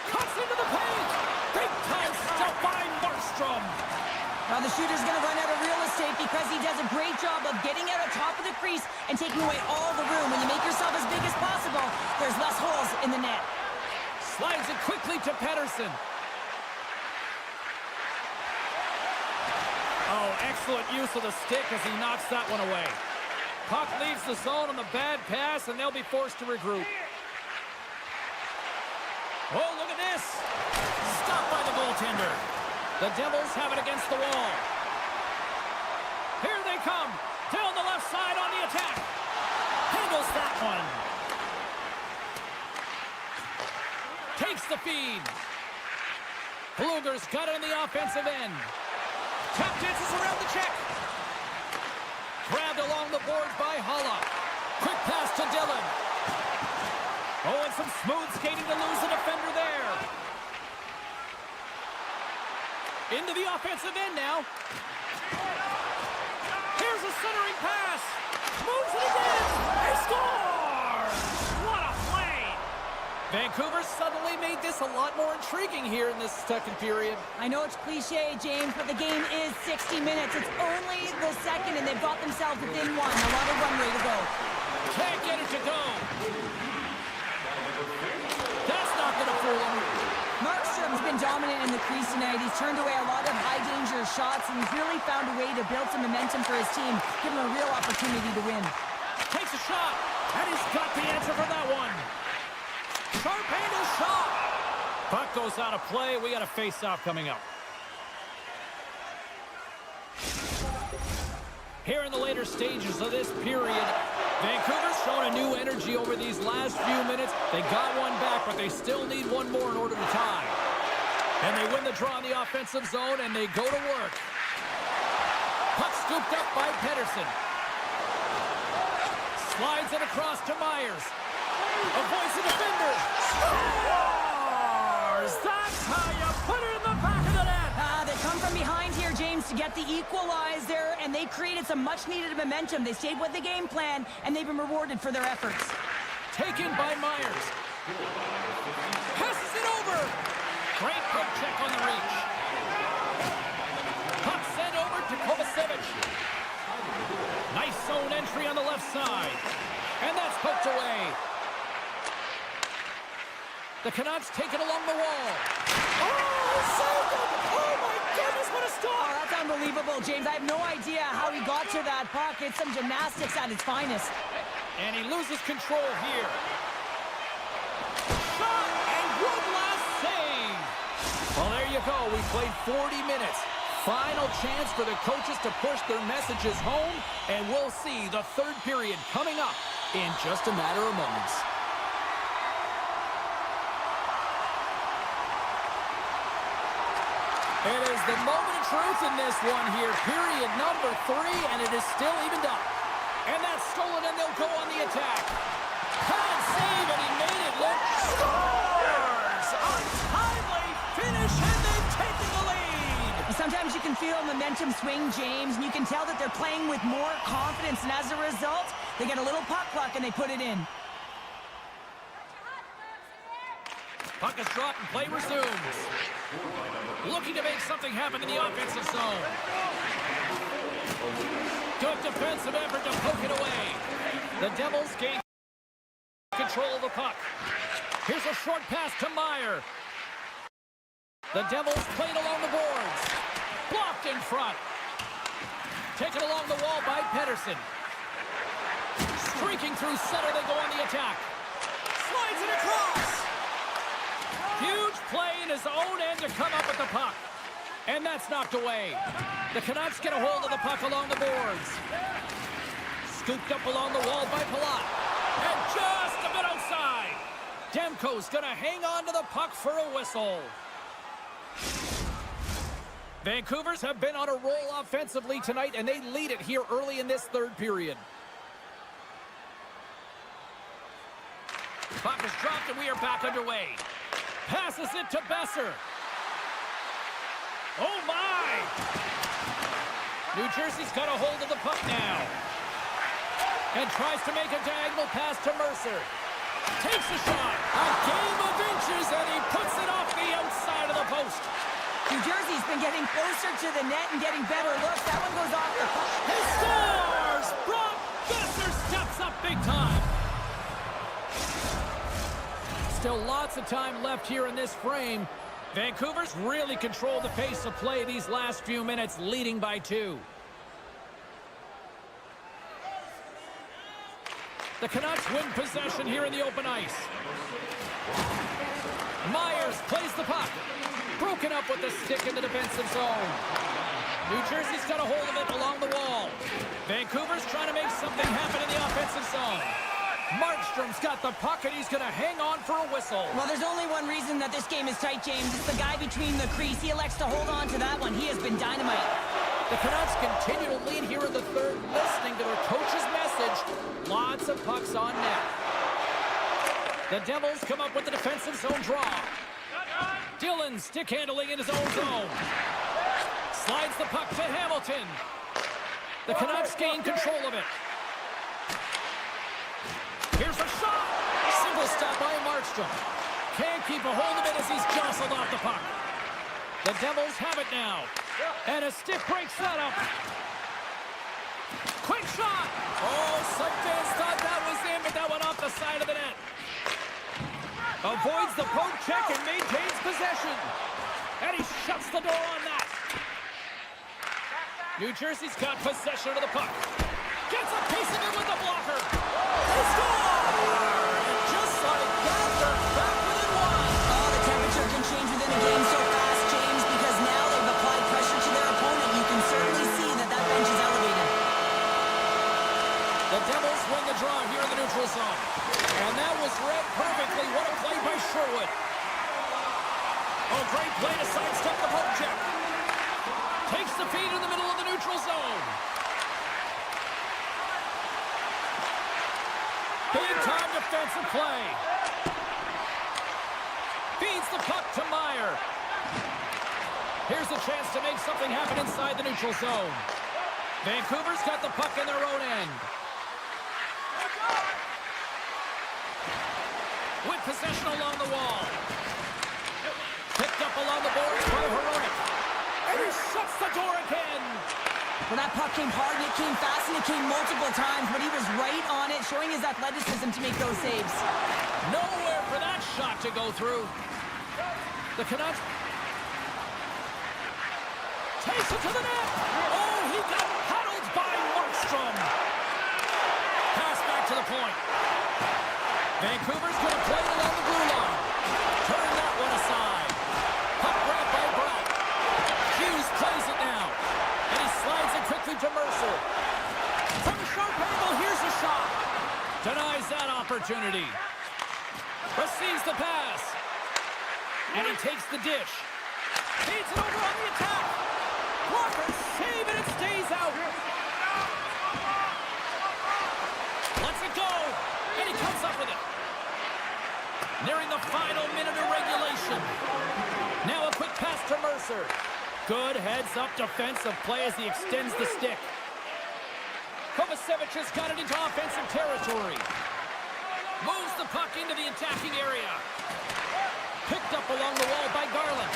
Cuts into the paint. Big time stop by Markstrom. Now the shooter's going to run out of real estate because he does a great job of getting out of top of the crease and taking away all the room. When you make yourself as big as possible, there's less holes in the net. Slides it quickly to Pettersson. Oh, excellent use of the stick as he knocks that one away. Puck leaves the zone on the bad pass, and they'll be forced to regroup. Oh, look at this. Stopped by the goaltender. The Devils have it against the wall. Here they come. Down the left side on the attack. Handles that one. Takes the feed. Bluger's got it on the offensive end. Tap dances around the check. Grabbed along the boards by Holla. Quick pass to Dillon. Oh, and some smooth skating to lose the defender there. Into the offensive end now. Here's a centering pass. Moves it again. They score! What a play! Vancouver suddenly made this a lot more intriguing here in this second period. I know it's cliche, James, but the game is 60 minutes. It's only the second, and they've got themselves within one. A lot of runway to go. Can't get it to go. That's not going to fool him. Markstrom's been dominant in the crease tonight. He's turned away a lot of high-danger shots, and he's really found a way to build some momentum for his team, give him a real opportunity to win. Takes a shot, and he's got the answer for that one. Sharp-handed shot. Puck goes out of play. We got a face-off coming up. Here in the later stages of this period, Vancouver's shown a new energy over these last few minutes. They got one back, but they still need one more in order to tie. And they win the draw in the offensive zone, and they go to work. Puck scooped up by Pettersson. Slides it across to Myers. Avoids the defender. Scores! That's how you put it in the back of the net. They come from behind here, James, to get the equalizer, and they created some much-needed momentum. They stayed with the game plan, and they've been rewarded for their efforts. Taken by Myers. Passes it over. Great poke check on the reach. Puck sent over to Kovacevic. Nice zone entry on the left side. And that's poked away. The Canucks take it along the wall. Oh, saved it! Oh, my goodness, what a stop! Oh, that's unbelievable, James. I have no idea how he got to that puck. It's some gymnastics at its finest. And he loses control here. Shot and one last save. Well, there you go. We played 40 minutes. Final chance for the coaches to push their messages home, and we'll see the third period coming up in just a matter of moments. It is the moment of truth in this one here. Period number 3, and it is still evened up. And that's stolen, and they'll go on the attack. Pad save, and he made it look. Scores! Untimely finish, and they've taken the lead. Sometimes you can feel momentum swing, James, and you can tell that they're playing with more confidence, and as a result, they get a little puck luck, and they put it in. Puck is dropped and play resumes. Looking to make something happen in the offensive zone. Good defensive effort to poke it away. The Devils gain control of the puck. Here's a short pass to Meyer. The Devils played along the boards. Blocked in front. Taken along the wall by Pettersson. Streaking through center, they go on the attack. Slides it across. Huge play in his own end to come up with the puck. And that's knocked away. The Canucks get a hold of the puck along the boards. Scooped up along the wall by Palat. And just a bit outside. Demko's going to hang on to the puck for a whistle. Vancouver's have been on a roll offensively tonight, and they lead it here early in this third period. Puck is dropped, and we are back underway. Passes it to Besser. Oh, my! New Jersey's got a hold of the puck now. And tries to make a diagonal pass to Mercer. Takes a shot. A game of inches, and he puts it off the outside of the post. New Jersey's been getting closer to the net and getting better looks. That one goes off the puck. He scores! Brock Besser steps up big time. Still lots of time left here in this frame. Vancouver's really controlled the pace of play these last few minutes, leading by 2. The Canucks win possession here in the open ice. Myers plays the puck. Broken up with the stick in the defensive zone. New Jersey's got a hold of it along the wall. Vancouver's trying to make something happen in the offensive zone. Markstrom's got the puck, and he's going to hang on for a whistle. Well, there's only one reason that this game is tight, James. It's the guy between the crease. He elects to hold on to that one. He has been dynamite. The Canucks continue to lead here in the third, listening to their coach's message. Lots of pucks on net. The Devils come up with the defensive zone draw. Dillon stick handling in his own zone. Slides the puck to Hamilton. The Canucks gain control of it. Here's a shot. Single stop by Markstrom. Can't keep a hold of it as he's jostled off the puck. The Devils have it now. And a stiff break setup. Quick shot. Oh, some fans thought that was in, but that went off the side of the net. Avoids the poke check and maintains possession. And he shuts the door on that. New Jersey's got possession of the puck. Gets a piece of it with the blocker. They score! And just like that, they're back within 1. Oh, the temperature can change within a game so fast, James, because now they've applied pressure to their opponent. You can certainly see that that bench is elevated. The Devils win the draw feet in the middle of the neutral zone. Big-time defensive play. Feeds the puck to Meyer. Here's a chance to make something happen inside the neutral zone. Vancouver's got the puck in their own end. With possession along the wall. Picked up along the boards by Hronek. And he shuts the door again. Well, that puck came hard, and it came fast, and it came multiple times, but he was right on it, showing his athleticism to make those saves. Nowhere for that shot to go through. The Canucks takes it to the net. Oh, he got paddled by Markstrom. Pass back to the point. Vancouver's going to play it along the blue line. Turn that one aside. Puck grabbed by Brock. Hughes plays it now. And he slides it quickly to Mercer. From a sharp angle, here's a shot. Denies that opportunity. Receives the pass. And he takes the dish. Feeds it over on the attack. Blocker, save it, it stays out. Lets it go. And he comes up with it. Nearing the final minute of regulation. Now a quick pass to Mercer. Good heads-up defensive play as he extends the stick. Kovacevic has got it into offensive territory. Moves the puck into the attacking area. Picked up along the wall by Garland.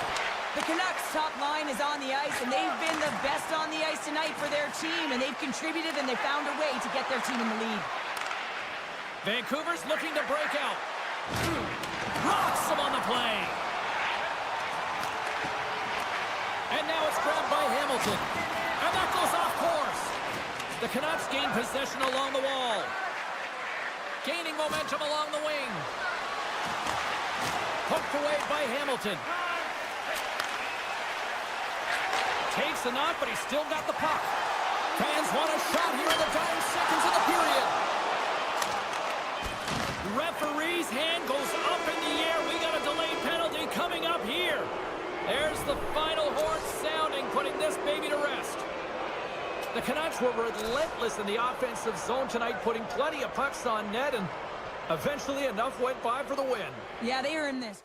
The Canucks' top line is on the ice, and they've been the best on the ice tonight for their team, and they've contributed, and they found a way to get their team in the lead. Vancouver's looking to break out. Rocks him on the play. And now it's grabbed by Hamilton. And that goes off course. The Canucks gain possession along the wall. Gaining momentum along the wing. Poked away by Hamilton. Takes a knock, but he's still got the puck. Fans want a shot here in the dying seconds of the period. Referee's hand goes up in the air. We got a delayed penalty coming up here. There's the final horn sounding, putting this baby to rest. The Canucks were relentless in the offensive zone tonight, putting plenty of pucks on net, and eventually enough went by for the win. Yeah, they earned this.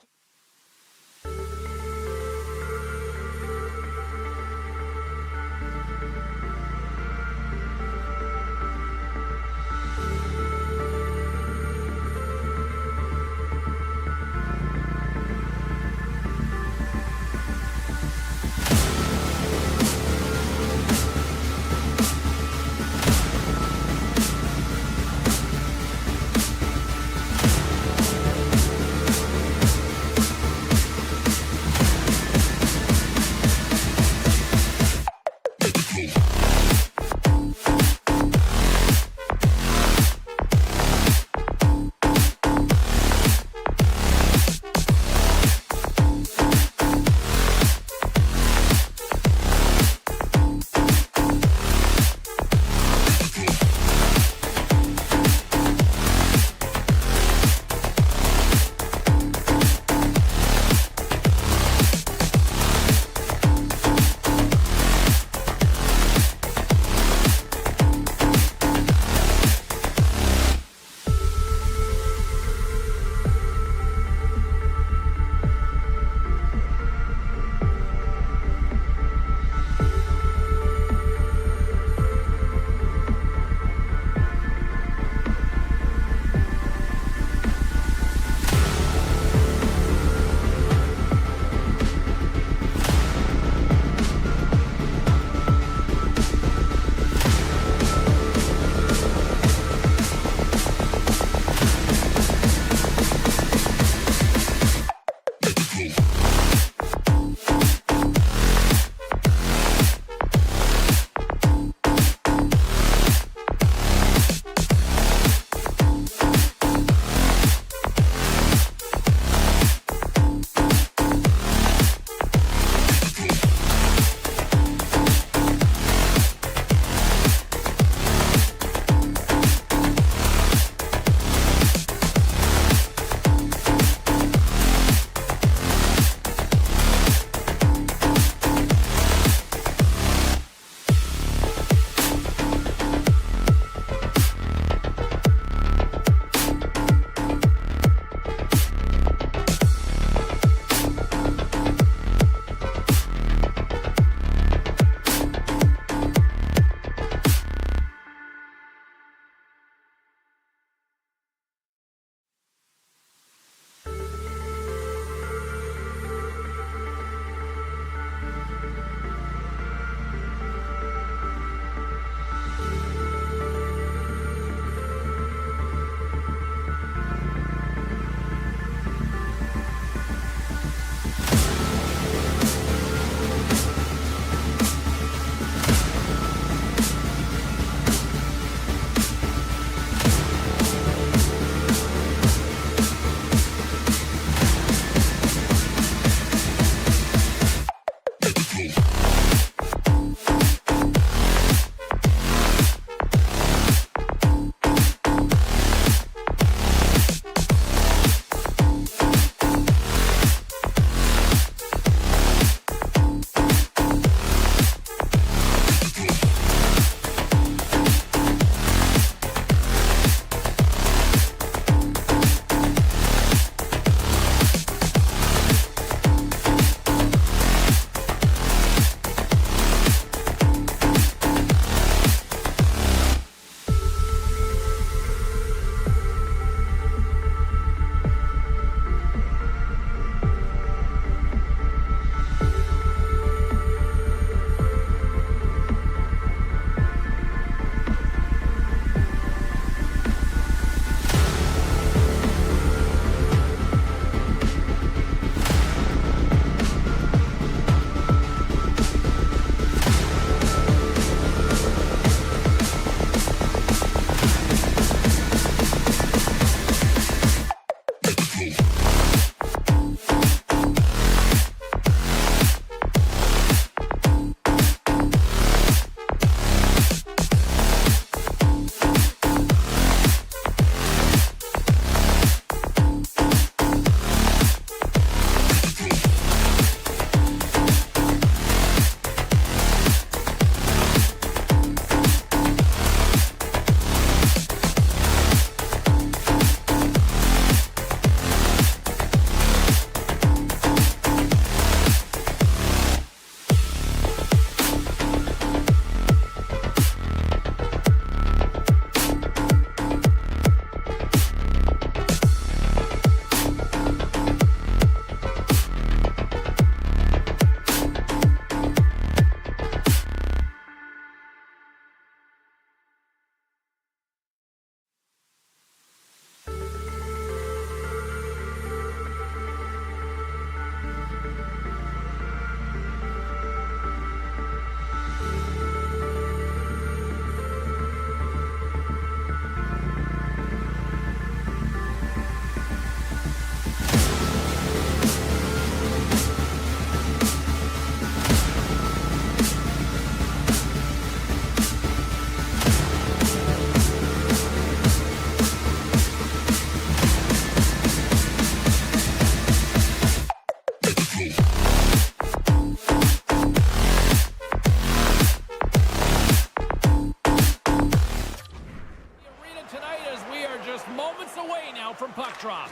drop.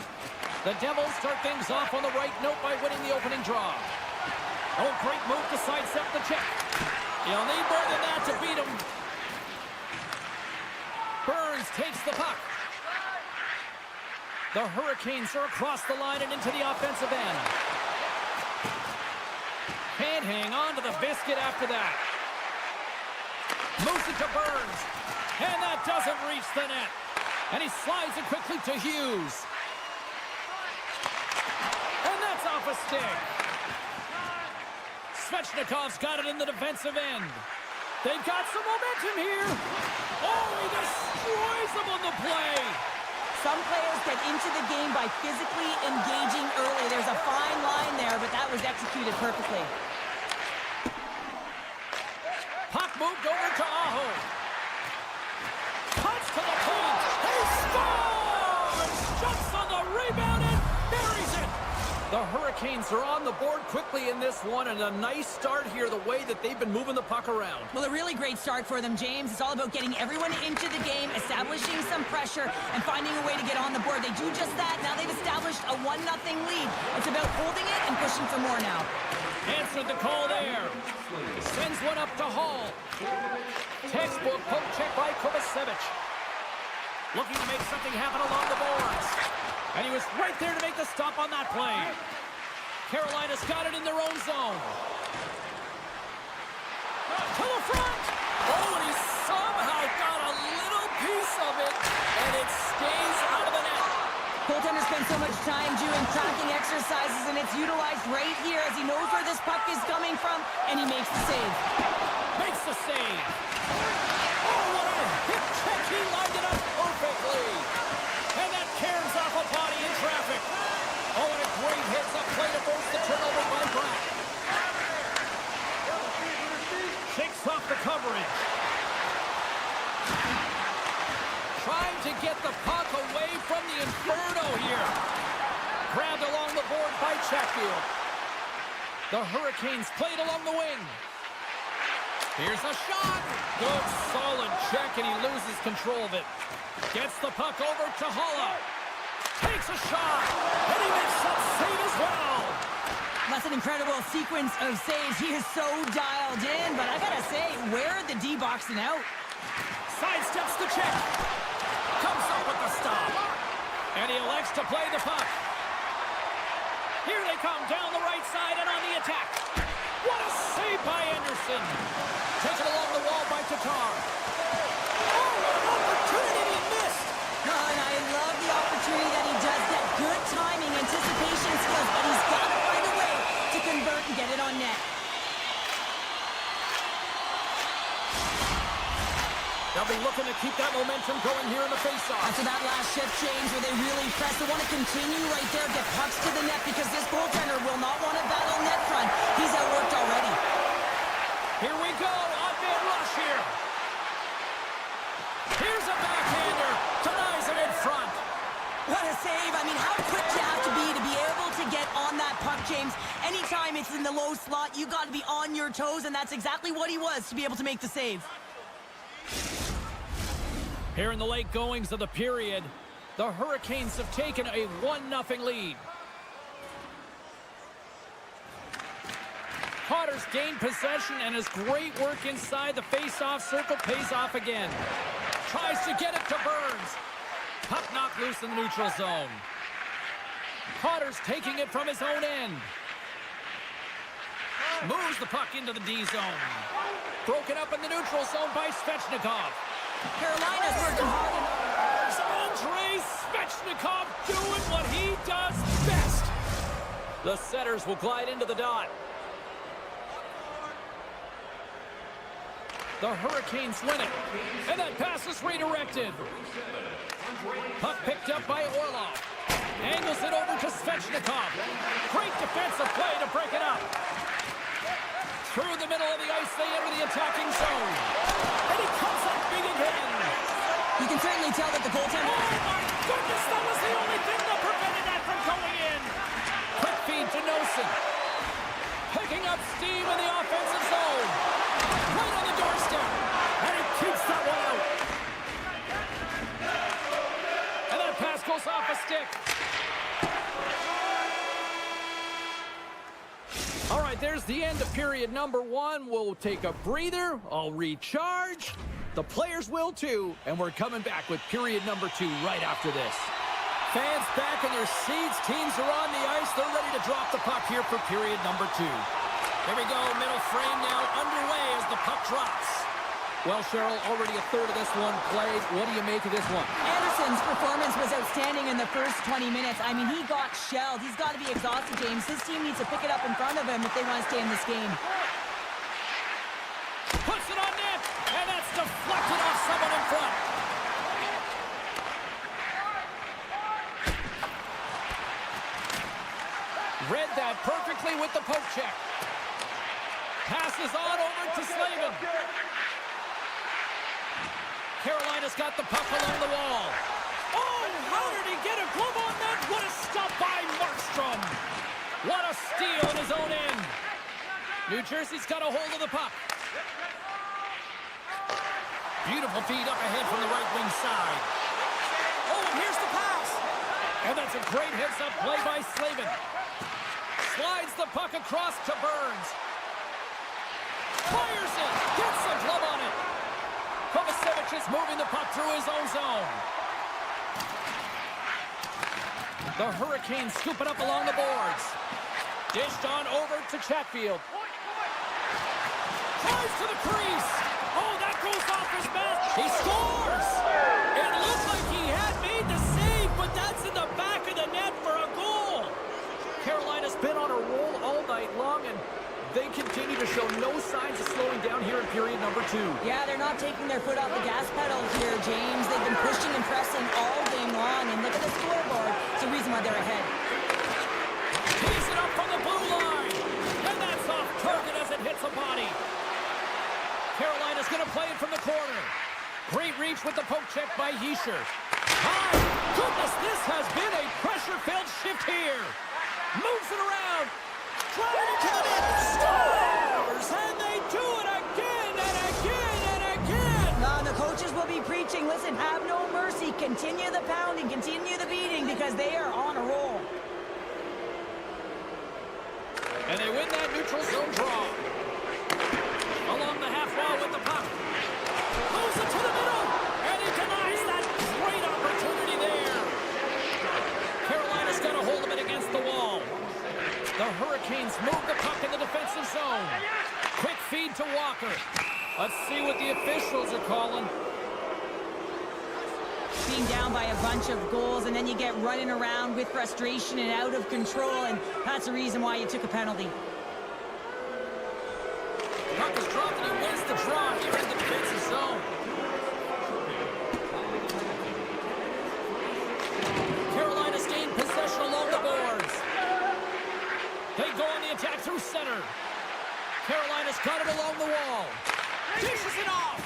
The Devils start things off on the right note by winning the opening draw. Oh, great move to sidestep the check. You'll need more than that to beat him. Burns takes the puck. The Hurricanes are across the line and into the offensive end. Can't hang on to the biscuit after that. Moves it to Burns. And that doesn't reach the net. And he slides it quickly to Hughes. And that's off a stick. Svechnikov's got it in the defensive end. They've got some momentum here. Oh, he destroys them on the play. Some players get into the game by physically engaging early. There's a fine line there, but that was executed perfectly. Puck moved over to Aho. Cuts to the paint. He scores! Jumps on the rebound and buries it. The Hurricanes are on the board quickly in this one, and a nice start here the way that they've been moving the puck around. Well, a really great start for them, James. It's all about getting everyone into the game, establishing some pressure, and finding a way to get on the board. They do just that. Now they've established a 1-0 lead. It's about holding it and pushing for more now. Answered the call there. Sends one up to Hall. Textbook poke check by Kovacevic. Looking to make something happen along the boards. And he was right there to make the stop on that play. Carolina's got it in their own zone. To the front. Oh, and he somehow got a little piece of it, and it stays out of the net. Goaltender spends so much time doing tracking exercises, and it's utilized right here as he knows where this puck is coming from, and he makes the save. Makes the save. Oh, what a hip check. He lined it up perfectly. And that caroms off a body in traffic. Oh, and a great heads-up play to force the turnover by Bratt. Shakes off the coverage. Trying to get the puck away from the Inferno here. Grabbed along the board by Chatfield. The Hurricanes played along the wing. Here's a shot. Good, solid check, and he loses control of it. Gets the puck over to Holla. Takes a shot, and he makes that save as well. That's an incredible sequence of saves. He is so dialed in, but I gotta say, where are the D boxing out? Sidesteps the check. Comes up with the stop. And he elects to play the puck. Here they come down the right side and on the attack. What a save by Anderson. Taken along the wall by Tatar. Oh, what an opportunity he missed. Oh, and I love the opportunity that he does get. Good timing, anticipation skills, but he's got to find a way to convert and get it on net. They'll be looking to keep that momentum going here in the faceoff. After that last shift change where they really press, they want to continue right there, get pucks to the net, because this goaltender will not want to battle net front. He's outworked already. Here we go, on-man rush here. Here's a backhander, denies it in front. What a save. I mean, how quick you have to be able to get on that puck, James. Anytime it's in the low slot, you got to be on your toes, and that's exactly what he was to be able to make the save. Here in the late goings of the period, the Hurricanes have taken a 1-0 lead. Potter's gained possession, and his great work inside the face-off circle pays off again. Tries to get it to Burns. Puck knocked loose in the neutral zone. Potter's taking it from his own end. Moves the puck into the D zone. Broken up in the neutral zone by Svechnikov. Carolina's working hard. Andrei Svechnikov doing what he does best. The setters will glide into the dot. The Hurricanes win it. And that pass is redirected. Puck picked up by Orlov. Angles it over to Svechnikov. Great defensive play to break it up. Through the middle of the ice, they enter the attacking zone. And he comes up big again. You can certainly tell that the goaltender... Oh, my goodness, that was the only thing that prevented that from going in. Quick feed to Nosen. Picking up steam in the offensive zone. Right on the doorstep. And he keeps that one out. And that pass goes off a stick. there's the end of period number 1. We'll take a breather. I'll recharge. The players will too. And we're coming back with period number 2 right after this. Fans back in their seats. Teams are on the ice. They're ready to drop the puck here for period number 2. Here we go. Middle frame now underway as the puck drops. Well, Cheryl, already a third of this one played. What do you make of this one? Anderson's performance was outstanding in the first 20 minutes. I mean, he got shelled. He's got to be exhausted, James. His team needs to pick it up in front of him if they want to stay in this game. Puts it on net, and that's deflected off someone in front. Read that perfectly with the poke check. Passes on over to Slavin. Carolina's got the puck along the wall. Oh, how did he get a glove on that? What a stop by Markstrom. What a steal in his own end. New Jersey's got a hold of the puck. Beautiful feed up ahead from the right wing side. Oh, and here's the pass. And that's a great heads-up play by Slavin. Slides the puck across to Burns. Fires it. Gets a glove on it. Kovacevic is moving the puck through his own zone. The Hurricanes scoop it up along the boards. Dished on over to Chatfield. Tries to the crease. Oh, that goes off his mask. He scores! It looked like he had made the save, but that's in the back of the net for a goal. Carolina's been on a roll all night long, and they continue to show no signs of slowing down here in period number 2. Yeah, they're not taking their foot off the gas pedal here, James. They've been pushing and pressing all game long, and look at the scoreboard. It's the reason why they're ahead. Tees it up from the blue line, and that's off target as it hits a body. Carolina's going to play it from the corner. Great reach with the poke check by Hischier. My goodness, this has been a pressure-filled shift here. Moves it around. Trying to cut it. Scores! And they do it again and again and again. No, the coaches will be preaching, listen, have no mercy. Continue the pounding, continue the beating, because they are on a roll. And they win that neutral zone draw. Along the half wall with the puck. Moves it to the middle. And he denies that great opportunity there. Carolina's got a hold of it against the wall. The Hurricanes move the puck in the defensive zone. Quick feed to Walker. Let's see what the officials are calling. Being down by a bunch of goals, and then you get running around with frustration and out of control, and that's the reason why you took a penalty. Puck is dropped and he wins the draw here in the defensive zone. Carolina's gained possession along the boards. They go on the attack through center. Carolina's got it along the wall. Dishes it off.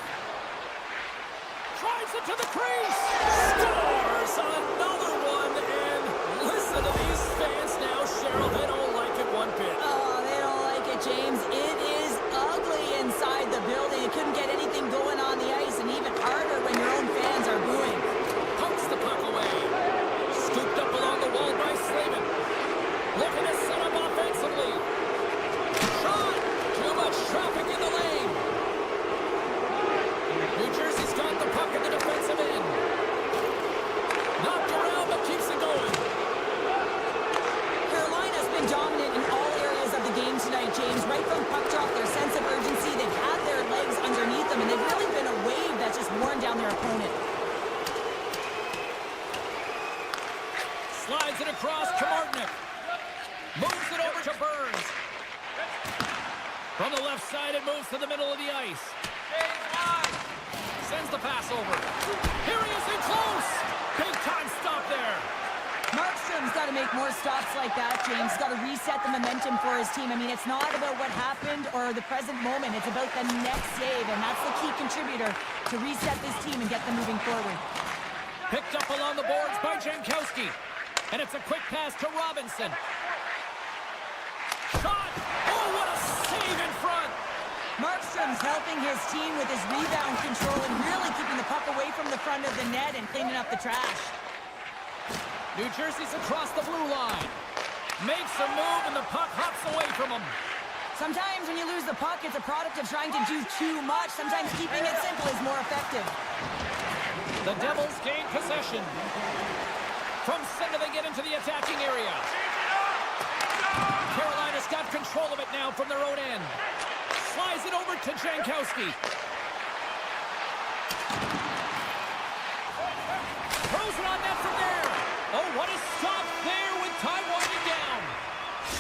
Drives it to the crease. Scores another one. And listen to these fans now, Cheryl. They don't like it one bit. Oh, they don't like it, James. It is ugly inside the building. You couldn't get anything going on the ice, and even harder when your own fans are booing. Pokes the puck away. Scooped up along the wall by Slavin. Looking to set up offensively. Shot. Too much traffic in the lane. New Jersey's got the puck in the defensive end. Knocked around, but keeps it going. Carolina's been dominant in all areas of the game tonight, James. Right from puck drop, their sense of urgency, they've had their legs underneath them, and they've really been a wave that's just worn down their opponent. Slides it across to Martinick. Moves it over to Burns. From the left side, it moves to the middle of the ice. Sends the pass over. Here he is in close. Big time stop there. Markstrom's got to make more stops like that, James. He's got to reset the momentum for his team. I mean, it's not about what happened or the present moment. It's about the next save, and that's the key contributor to reset this team and get them moving forward. Picked up along the boards by Jankowski. And it's a quick pass to Robinson. Shot! Oh, what a save in front! Markstrom's helping his team with his rebound control and really keeping the puck away from the front of the net and cleaning up the trash. New Jersey's across the blue line. Makes a move and the puck hops away from him. Sometimes when you lose the puck, it's a product of trying to do too much. Sometimes keeping it simple is more effective. The Devils gain possession. From center, they get into the attacking area. Carolina's got control of it now from their own end. Slides it over to Jankowski. Throws it on net from there. Oh, what a stop there with time winding down.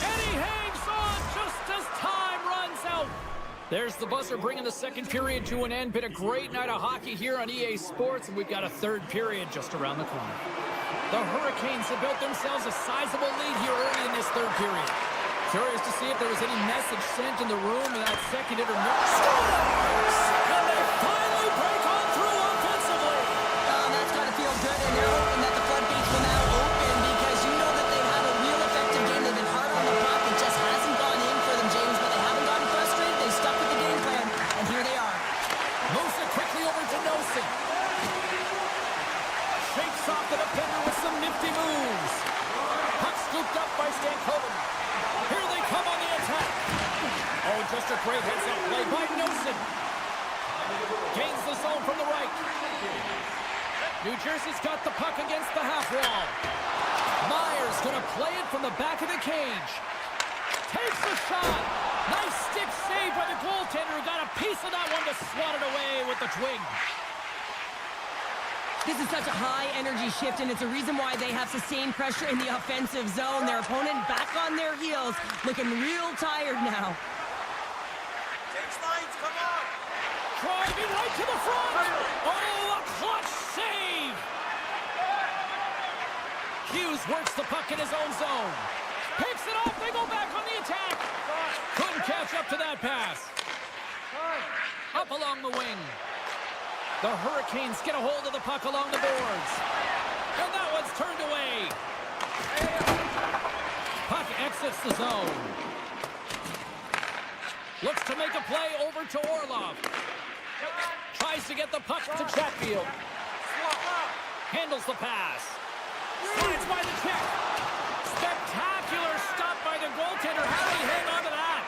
And he hangs on just as time runs out. There's the buzzer bringing the second period to an end. Been a great night of hockey here on EA Sports, and we've got a third period just around the corner. The Hurricanes have built themselves a sizable lead here early in this third period. Curious to see if there was any message sent in the room in that second intermission. And they finally break on through offensively. Oh, that's got to feel good, and they're hoping that the floodgates will now open because you know that they've had a real effective game. They've been hard on the puck. It just hasn't gone in for them, James, but they haven't gotten frustrated. They've stuck with the game plan, and here they are. Moves it quickly over to Nelson. Shakes off the defender with some nifty moves. Puck scooped up by Stankoven. Here they come on the attack. Oh, just a great heads-up play by Nelson. Gains the zone from the right. New Jersey's got the puck against the half wall. Myers going to play it from the back of the cage. Takes the shot. Nice stick save by the goaltender, who got a piece of that one to swat it away with the twig. This is such a high-energy shift, and it's a reason why they have sustained pressure in the offensive zone. Their opponent back on their heels, looking real tired now. Change lines, come on! Driving right to the front. Oh, a clutch save. Hughes works the puck in his own zone. Picks it off. They go back on the attack. Couldn't catch up to that pass. Up along the wing. The Hurricanes get a hold of the puck along the boards. And that one's turned away. Puck exits the zone. Looks to make a play over to Orlov. Tries to get the puck to Chatfield. Handles the pass. Slides by the check. Spectacular stop by the goaltender. How do you hang on to that?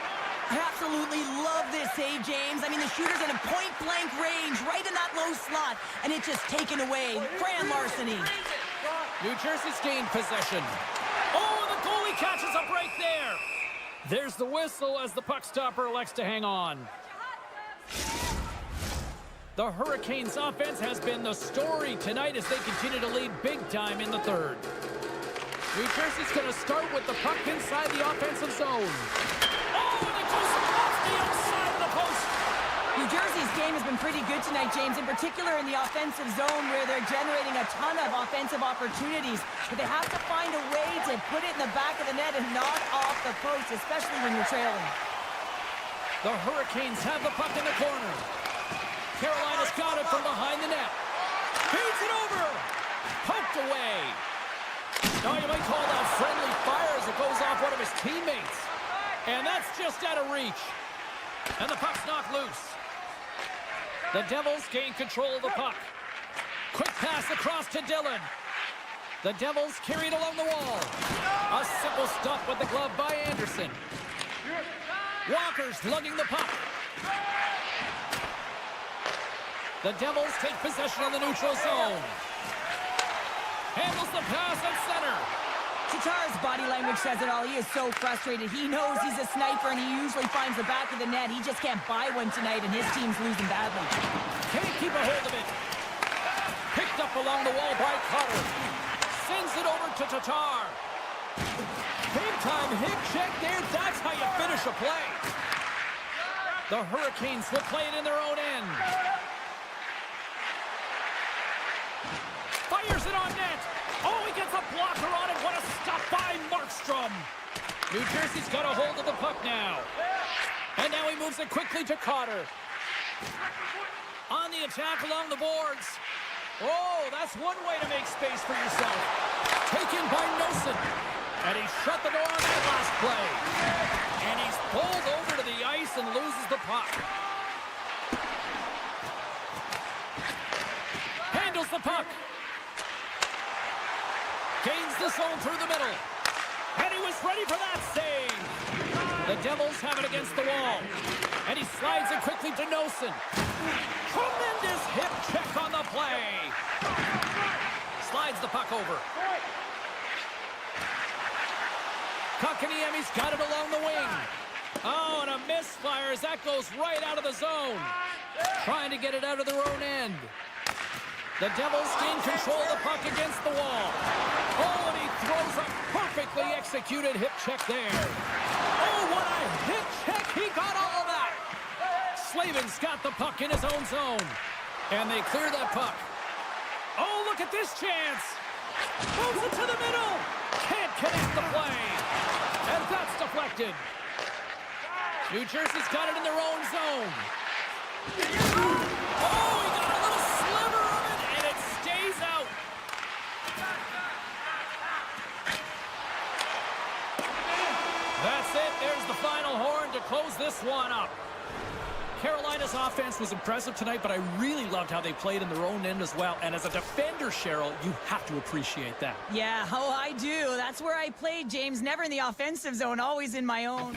I absolutely love this save, James. I mean, the shooter's in a point-blank range, right in that low slot, and it's just taken away. Grand larceny. New Jersey's gained possession. Oh, the goalie catches up right there. There's the whistle as the puck stopper elects to hang on. The Hurricanes' offense has been the story tonight as they continue to lead big time in the third. New Jersey's going to start with the puck inside the offensive zone. Oh, and it goes off the outside of the post. New Jersey's game has been pretty good tonight, James, in particular in the offensive zone where they're generating a ton of offensive opportunities. But they have to find a way to put it in the back of the net and knock off the post, especially when you're trailing. The Hurricanes have the puck in the corner. Carolina's got it from behind the net. Feeds it over. Poked away. Now you might call that friendly fire as it goes off one of his teammates. And that's just out of reach. And the puck's knocked loose. The Devils gain control of the puck. Quick pass across to Dillon. The Devils carried along the wall. A simple stop with the glove by Anderson. Walker's lugging the puck. The Devils take possession of the neutral zone. Handles the pass at center. Tatar's body language says it all. He is so frustrated. He knows he's a sniper, and he usually finds the back of the net. He just can't buy one tonight, and his team's losing badly. Can't keep a hold of it. Picked up along the wall by Carter. Sends it over to Tatar. Big-time hip check there. That's how you finish a play. The Hurricanes will play it in their own end. Fires it on net. Oh, he gets a blocker on it. What a stop by Markstrom. New Jersey's got a hold of the puck now. And now he moves it quickly to Carter. On the attack along the boards. Oh, that's one way to make space for yourself. Taken by Nelson. And he shut the door on that last play. And he's pulled over to the ice and loses the puck. Handles the puck. Gains the zone through the middle. And he was ready for that save. The Devils have it against the wall. And he slides it quickly to Nosen. Tremendous hip check on the play. Slides the puck over. Kotkaniemi's got it along the wing. Oh, and a misfire as that goes right out of the zone. Trying to get it out of their own end. The Devils gain control of the puck against the wall. Oh, and he throws a perfectly executed hip check there. Oh, what a hip check. He got all of that. Slavin's got the puck in his own zone. And they clear that puck. Oh, look at this chance. Moves it to the middle. Can't connect the play. And that's deflected. New Jersey's got it in their own zone. Oh, he got a little sliver of it, and it stays out. That's it. There's the final horn to close this one up. Carolina's offense was impressive tonight, but I really loved how they played in their own end as well. And as a defender, Cheryl, you have to appreciate that. Yeah, oh, I do. That's where I played, James. Never in the offensive zone, always in my own.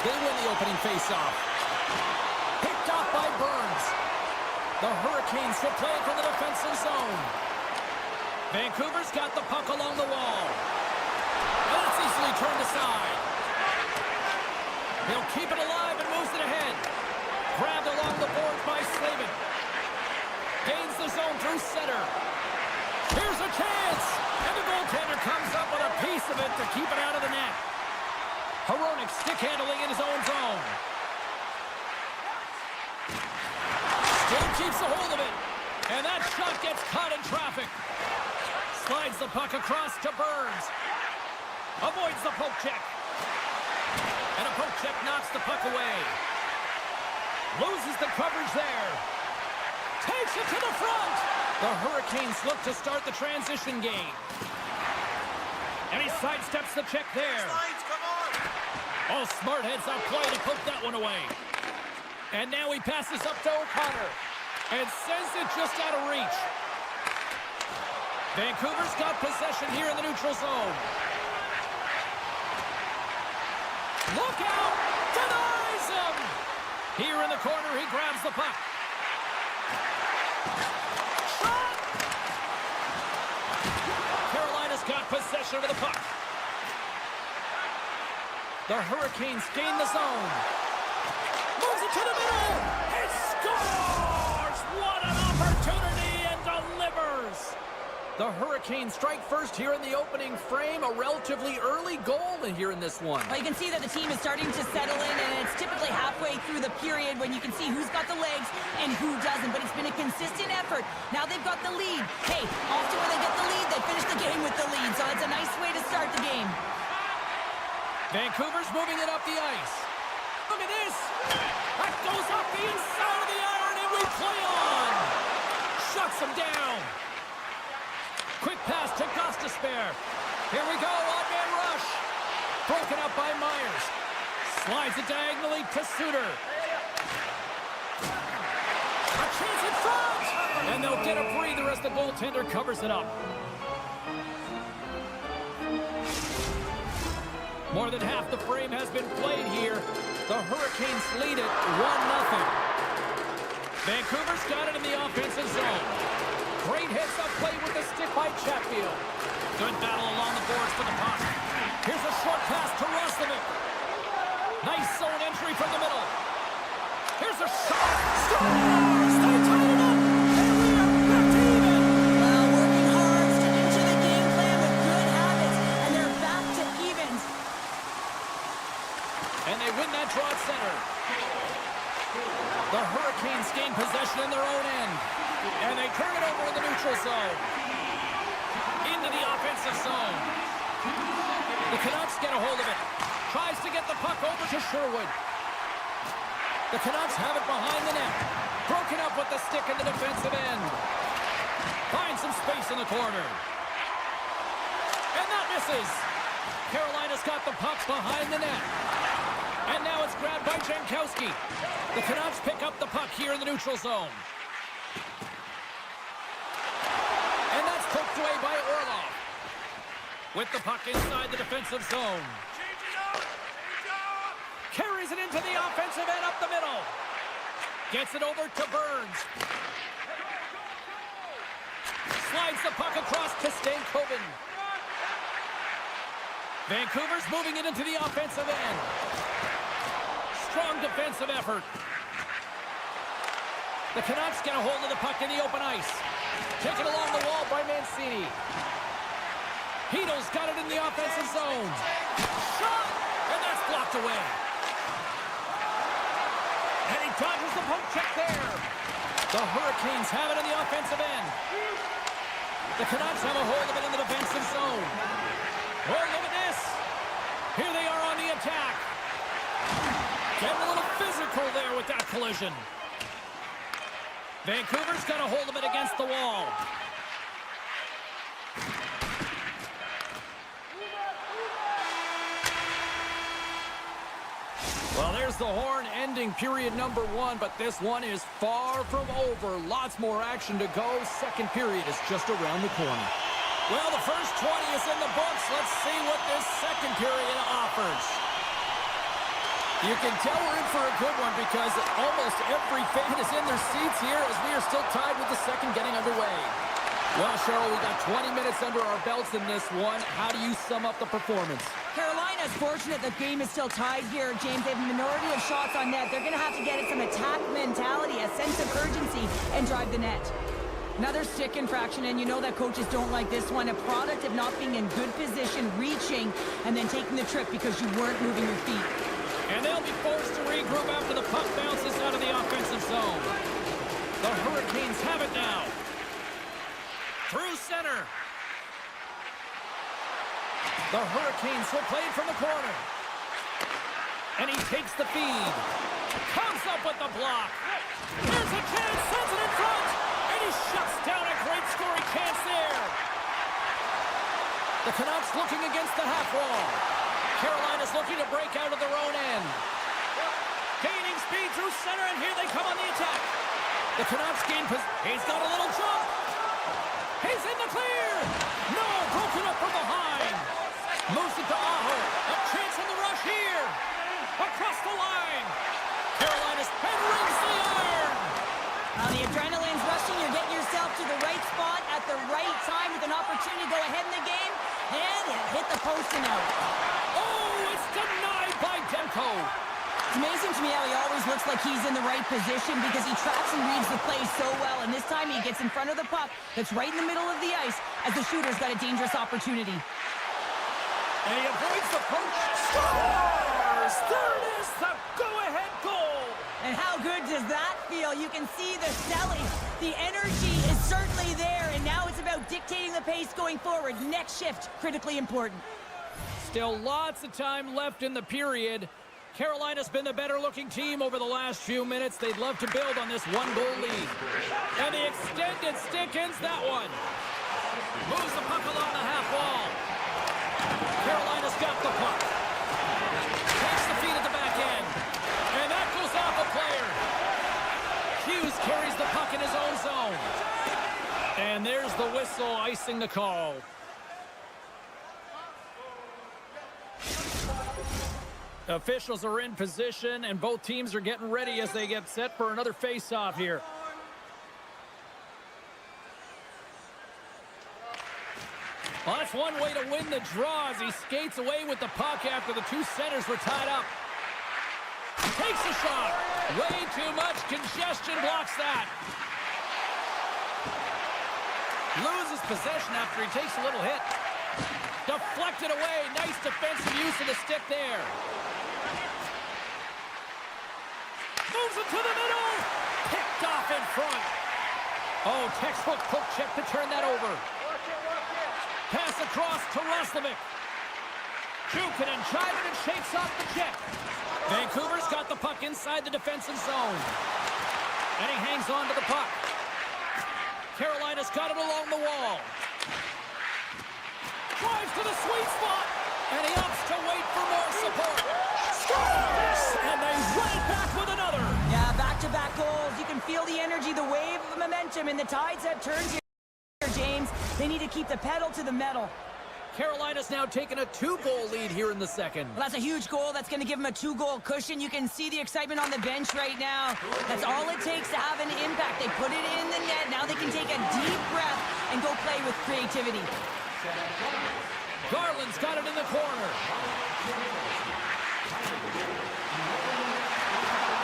They win the opening faceoff. Picked off by Burns. The Hurricanes will play it from the defensive zone. Vancouver's got the puck along the wall. And it's easily turned aside. He'll keep it alive and moves it ahead. Grabbed along the boards by Slavin. Gains the zone through center. Here's a chance. And the goaltender comes up with a piece of it to keep it out of the net. Hronek stick handling in his own zone. Still keeps a hold of it. And that shot gets caught in traffic. Slides the puck across to Burns. Avoids the poke check. And a poke check knocks the puck away. Loses the coverage there. Takes it to the front. The Hurricanes look to start the transition game. And he sidesteps the check there. Oh, smart heads up play to poke that one away. And now he passes up to O'Connor. And sends it just out of reach. Vancouver's got possession here in the neutral zone. Look out! Denies him! Here in the corner, he grabs the puck. Shot! Carolina's got possession of the puck. The Hurricanes gain the zone. Moves it to the middle! He scores! What an opportunity, and delivers! The Hurricanes strike first here in the opening frame. A relatively early goal here in this one. Well, you can see that the team is starting to settle in, and it's typically halfway through the period when you can see who's got the legs and who doesn't. But it's been a consistent effort. Now they've got the lead. Hey, often when they get the lead, they finish the game with the lead. So it's a nice way to start the game. Vancouver's moving it up the ice. Look at this. That goes off the inside of the iron, and we play on. Shuts him down. Quick pass to Gostisbehere. Here we go, odd-man rush. Broken up by Myers. Slides it diagonally to Suter. A chance in front! And they'll get a breather as the goaltender covers it up. More than half the frame has been played here. The Hurricanes lead it 1-0. Vancouver's got it in the offensive zone. Great hits up play with the stick by Chatfield. Good battle along the boards for the puck. Here's a short pass to Roslovic. Nice zone entry from the middle. Here's a shot. Scores! They tied it up. And we are back to even. Well, working hard, sticking to the game plan with good habits, and they're back to evens. And they win that draw at center. The Hurricanes gain possession in their own end. And they turn it over in the neutral zone. Into the offensive zone. The Canucks get a hold of it. Tries to get the puck over to Sherwood. The Canucks have it behind the net. Broken up with the stick in the defensive end. Finds some space in the corner. And that misses. Carolina's got the puck behind the net. And now it's grabbed by Jankowski. The Canucks pick up the puck here in the neutral zone. And that's poked away by Orlov. With the puck inside the defensive zone. Carries it into the offensive end up the middle. Gets it over to Burns. Slides the puck across to Stankoven. Vancouver's moving it into the offensive end. Strong defensive effort. The Canucks get a hold of the puck in the open ice. Taken along the wall by Mancini. Hito's got it in the offensive zone. Shot! And that's blocked away. And he dodges the poke check there. The Hurricanes have it in the offensive end. The Canucks have a hold of it in the defensive zone. Oh, look at this. Here they are on the attack. Getting a little physical there with that collision. Vancouver's got a hold of it against the wall. Well, there's the horn ending period number 1, but this one is far from over. Lots more action to go. Second period is just around the corner. Well, the first 20 is in the books. Let's see what this second period offers. You can tell we're in for a good one because almost every fan is in their seats here as we are still tied with the second getting underway. Well, Cheryl, we got 20 minutes under our belts in this one. How do you sum up the performance? Carolina's fortunate the game is still tied here, James. They have a minority of shots on net. They're going to have to get some attack mentality, a sense of urgency, and drive the net. Another stick infraction, and you know that coaches don't like this one. A product of not being in good position, reaching, and then taking the trip because you weren't moving your feet. And they'll be forced to regroup after the puck bounces out of the offensive zone. The Hurricanes have it now. Through center. The Hurricanes will play it from the corner. And he takes the feed. Comes up with the block. Here's a chance, sends it in front. And he shuts down a great scoring chance there. The Canucks looking against the half wall. Carolina's looking to break out of their own end. Gaining speed through center, and here they come on the attack. The Canucks gain He's got a little jump. He's in the clear. No, broken up from behind. Moves it to Aho. A chance on the rush here. Across the line. Carolina's head rings the iron. The adrenaline's rushing. You're getting yourself to the right spot at the right time with an opportunity to go ahead in the game. And it hit the post and out. Oh, it's denied by Demko. It's amazing to me how he always looks like he's in the right position because he tracks and reads the play so well. And this time he gets in front of the puck that's right in the middle of the ice as the shooter's got a dangerous opportunity. And he avoids the poke. Scores! There it is, the go-ahead goal. And how good does that feel? You can see the selling. The energy is certainly there, and now it's about dictating the pace going forward. Next shift, critically important. Still lots of time left in the period. Carolina's been the better-looking team over the last few minutes. They'd love to build on this one-goal lead. And the extended stick ends that one. Moves the puck along the half wall. Carolina's got the puck. Takes the feed at the back end. And that goes off a player. Hughes carries the puck in his own zone. And there's the whistle icing the call. Officials are in position, and both teams are getting ready as they get set for another face-off here. Well, that's one way to win the draw as he skates away with the puck after the two centers were tied up. Takes a shot. Way too much congestion blocks that. Loses possession after he takes a little hit. Deflected away. Nice defensive use of the stick there. Moves it to the middle. Picked off in front. Oh, textbook poke check to turn that over. Pass across to Roslovic. Jukin and Chivin and shakes off the check. Vancouver's got the puck inside the defensive zone. And he hangs on to the puck. Carolina's got it along the wall. Drives to the sweet spot. And he opts to wait for more support. Scores! And they run it back with another. Yeah, back-to-back goals. You can feel the energy, the wave of momentum, and the tides have turned here, James. They need to keep the pedal to the metal. Carolina's now taken a 2-goal lead here in the second. Well, that's a huge goal. That's going to give them a 2-goal cushion. You can see the excitement on the bench right now. That's all it takes to have an impact. They put it in the net. Now they can take a deep breath and go play with creativity. Garland's got it in the corner.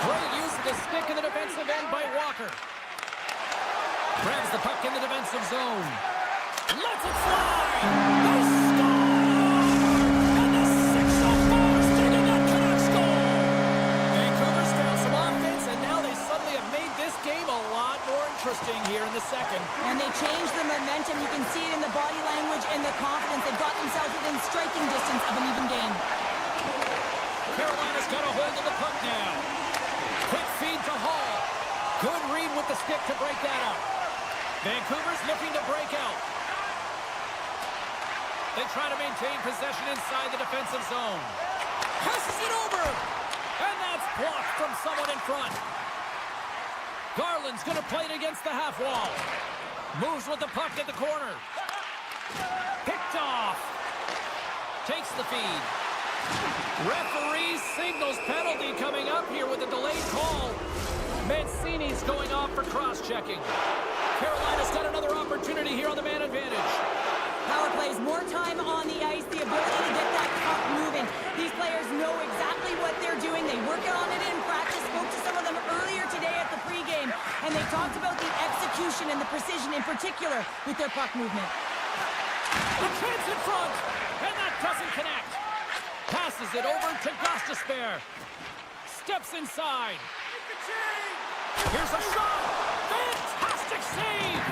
Great use of the stick in the defensive end by Walker. Grabs the puck in the defensive zone. Lets it fly! They score! And the 6-0 sticking that Canucks goal! Vancouver's found some offense, and now they suddenly have made this game a lot more interesting here in the second. And they changed the momentum. You can see it in the body language and the confidence. They've got themselves within striking distance of an even game. Carolina's got a hold of the puck now. Quick feed to Hall. Good read with the stick to break that up. Vancouver's looking to break out. They try to maintain possession inside the defensive zone. Passes it over! And that's blocked from someone in front. Garland's going to play it against the half wall. Moves with the puck at the corner. Picked off. Takes the feed. Referee signals penalty coming up here with a delayed call. Mancini's going off for cross-checking. Carolina's got another opportunity here on the man advantage. Power plays, more time on the ice, the ability to get that puck moving. These players know exactly what they're doing. They work on it in practice. Spoke to some of them earlier today at the pregame, and they talked about the execution and the precision in particular with their puck movement. A chance in front, and that doesn't connect. Passes it over to Gostisbehere. Steps inside. Here's a shot. Fantastic save.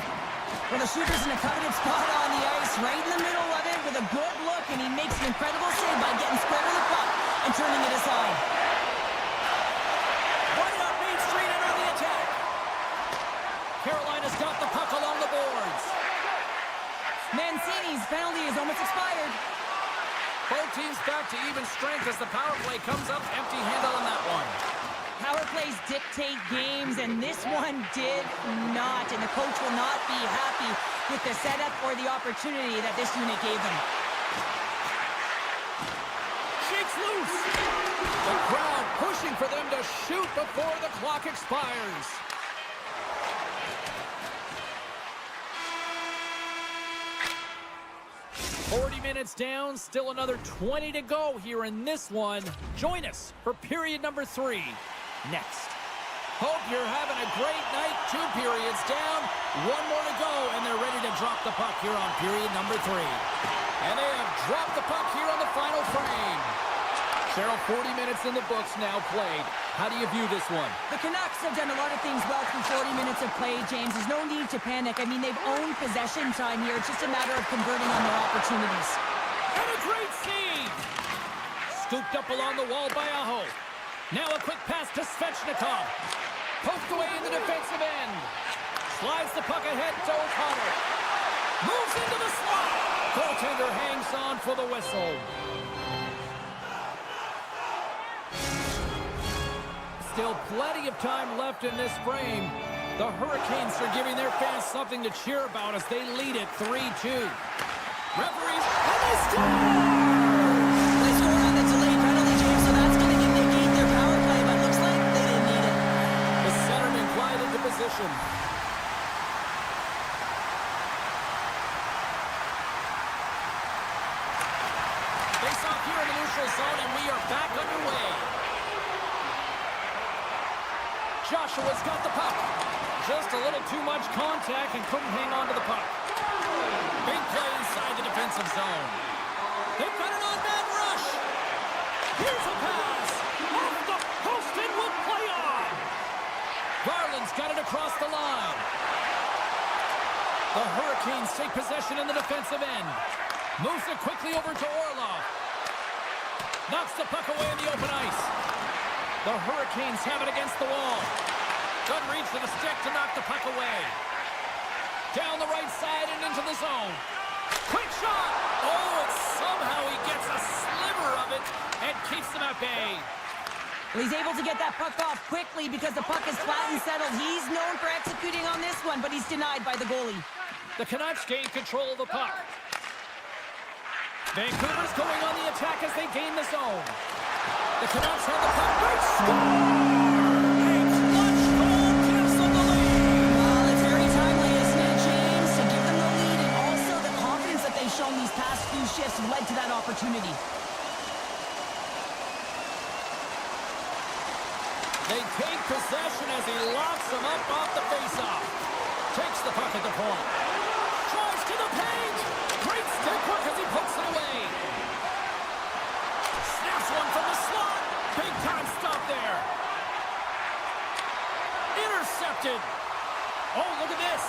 Well, the shooter's in a coveted spot on the ice, right in the middle of it with a good look, and he makes an incredible save by getting square to the puck and turning it aside. Right up Main Street and on the attack. Carolina's got the puck along the boards. Mancini's penalty is almost expired. Both teams back to even strength as the power play comes up empty-handed on that one. Power plays dictate games, and this one did not. And the coach will not be happy with the setup or the opportunity that this unit gave them. Shakes loose. The crowd pushing for them to shoot before the clock expires. "40 minutes down, still another 20 to go here in this one. Join us for period number 3 next. Hope you're having a great night. 2 periods down, 1 more to go, and they're ready to drop the puck here on period number 3. And they have dropped the puck here on the final frame. Cheryl, 40 minutes in the books now played. How do you view this one? The Canucks have done a lot of things well through 40 minutes of play, James. There's no need to panic. I mean, they've owned possession time here. It's just a matter of converting on their opportunities. And a great save! Scooped up along the wall by Aho. Now a quick pass to Svechnikov. Poked away in the defensive end. Slides the puck ahead to O'Connor. Moves into the slot. Goaltender hangs on for the whistle. Still plenty of time left in this frame. The Hurricanes are giving their fans something to cheer about as they lead it 3-2. Referees, and they score! They score on the delayed penalty, James, so that's going to negate their power play, but looks like they didn't need it. The centerman glided into position. Face off here in the neutral zone, and we are back underway. Joshua's got the puck. Just a little too much contact and couldn't hang on to the puck. Big play inside the defensive zone. They've got an on-man rush. Here's a pass. Off the post and will play on. Garland's got it across the line. The Hurricanes take possession in the defensive end. Moves it quickly over to Orlov. Knocks the puck away in the open ice. The Hurricanes have it against the wall. Doesn't reach to the stick to knock the puck away. Down the right side and into the zone. Quick shot! Oh, and somehow he gets a sliver of it and keeps them at bay. Well, he's able to get that puck off quickly because the puck is flat and settled. He's known for executing on this one, but he's denied by the goalie. The Canucks gain control of the puck. Vancouver's going on the attack as they gain the zone. The Canucks have the puck. Great score! A clutch goal gives them the lead. Well, it's very timely, isn't it, James, to give them the lead, and also the confidence that they've shown these past few shifts led to that opportunity. They take possession as he locks them up off the faceoff. Takes the puck at the point. Drives to the paint. Great stick work as he pokes it away. Snaps one from the slot. Big time stop there. Intercepted. Oh, look at this.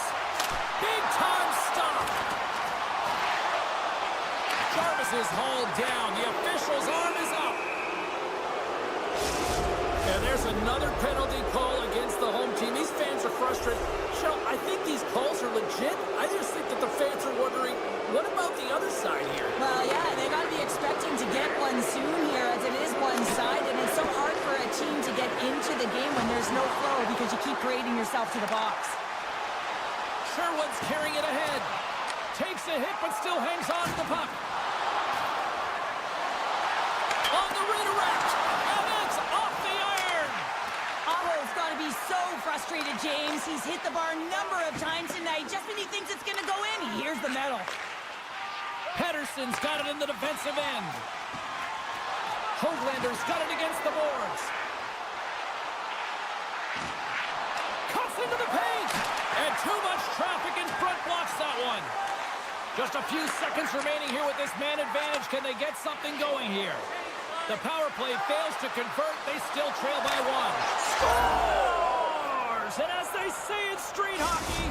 Big time stop. Jarvis is hauled down. The official's arm is up. And there's another penalty call against the home team. These fans are frustrated. Shell, I think these calls are legit. I just think that the fans are wondering, what about the other side here? Well, yeah, they got to be expecting to get one soon here as it is one-sided. It's so hard for a team to get into the game when there's no flow because you keep parading yourself to the box. Sherwood's carrying it ahead. Takes a hit but still hangs on to the puck. redirect. And it's off the iron. Aho's got to be so frustrated, James. He's hit the bar a number of times tonight. Just when he thinks it's going to go in, he hears the metal. Pedersen's got it in the defensive end. Hoaglander's got it against the boards. Cuts into the paint. And too much traffic in front blocks that one. Just a few seconds remaining here with this man advantage. Can they get something going here? The power play fails to convert. They still trail by one. Scores! And as they say in street hockey,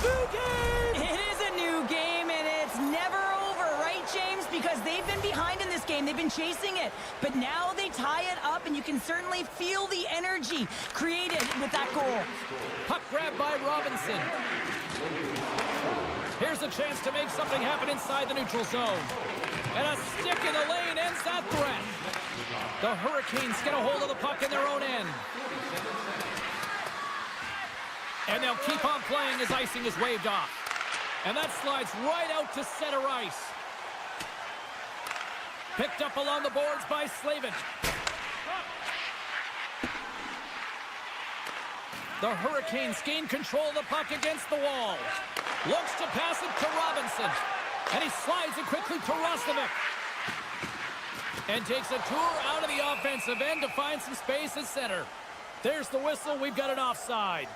new game! It is a new game, and it's never over, right, James? Because they've been behind in this game. They've been chasing it. But now they tie it up, and you can certainly feel the energy created with that goal. Puck grab by Robinson. Here's a chance to make something happen inside the neutral zone. And a stick in the lane ends that threat. The Hurricanes get a hold of the puck in their own end. And they'll keep on playing as icing is waved off. And that slides right out to center ice. Picked up along the boards by Slavin. The Hurricanes gain control of the puck against the wall. Looks to pass it to Robinson. And he slides it quickly to Roslovic. And takes a tour out of the offensive end to find some space at center. There's the whistle. We've got an offside.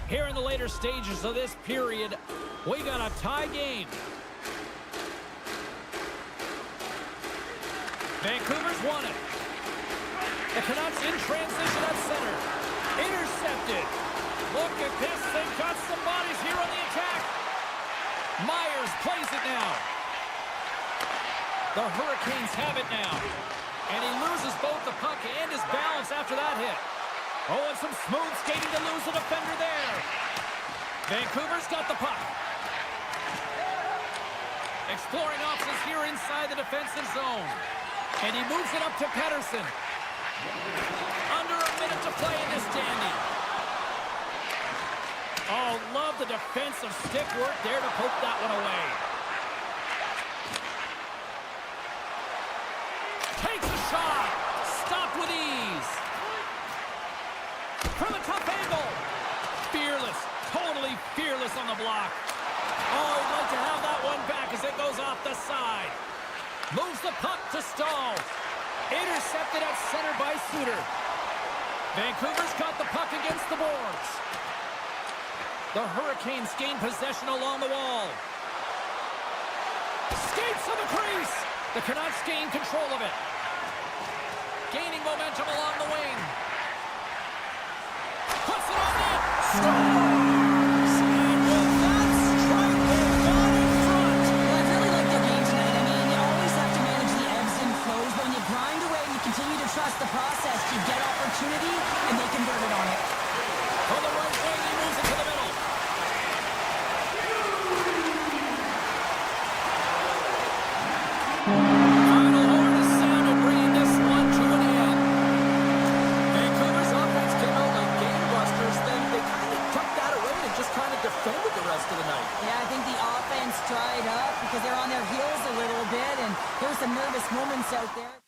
Here in the later stages of this period, we got a tie game. Vancouver's won it. The Canucks in transition at center. Intercepted. Look at this. They've got some bodies here on the attack. Myers plays it now. The Hurricanes have it now. And he loses both the puck and his balance after that hit. Oh, and some smooth skating to lose the defender there. Vancouver's got the puck. Exploring options here inside the defensive zone. And he moves it up to Pedersen. Under a minute to play in this dandy. Oh, love the defensive stick work there to poke that one away. Takes a shot. Stopped with ease. From a tough angle. Fearless. Totally fearless on the block. Oh, he'd like to have that one back as it goes off the side. Moves the puck to Stahl. Intercepted at center by Suter. Vancouver's got the puck against the boards. The Hurricanes gain possession along the wall. Skates to the crease. The Canucks gain control of it. Gaining momentum along the wing. Puts it on net. Scores! And with that strike, they've got in front. Well, I really like their game tonight. I mean, you always have to manage the ebbs and flows, but when you grind away and you continue to trust the process, you get opportunity, and they convert it on it. From the right wing, he moves it to the middle. Final horn is sounded, bringing this one to an end. Vancouver's offense came out like gangbusters, then they kind of tucked that away and just kind of defended the rest of the night. Yeah, I think the offense dried up because they're on their heels a little bit, and there were some nervous moments out there.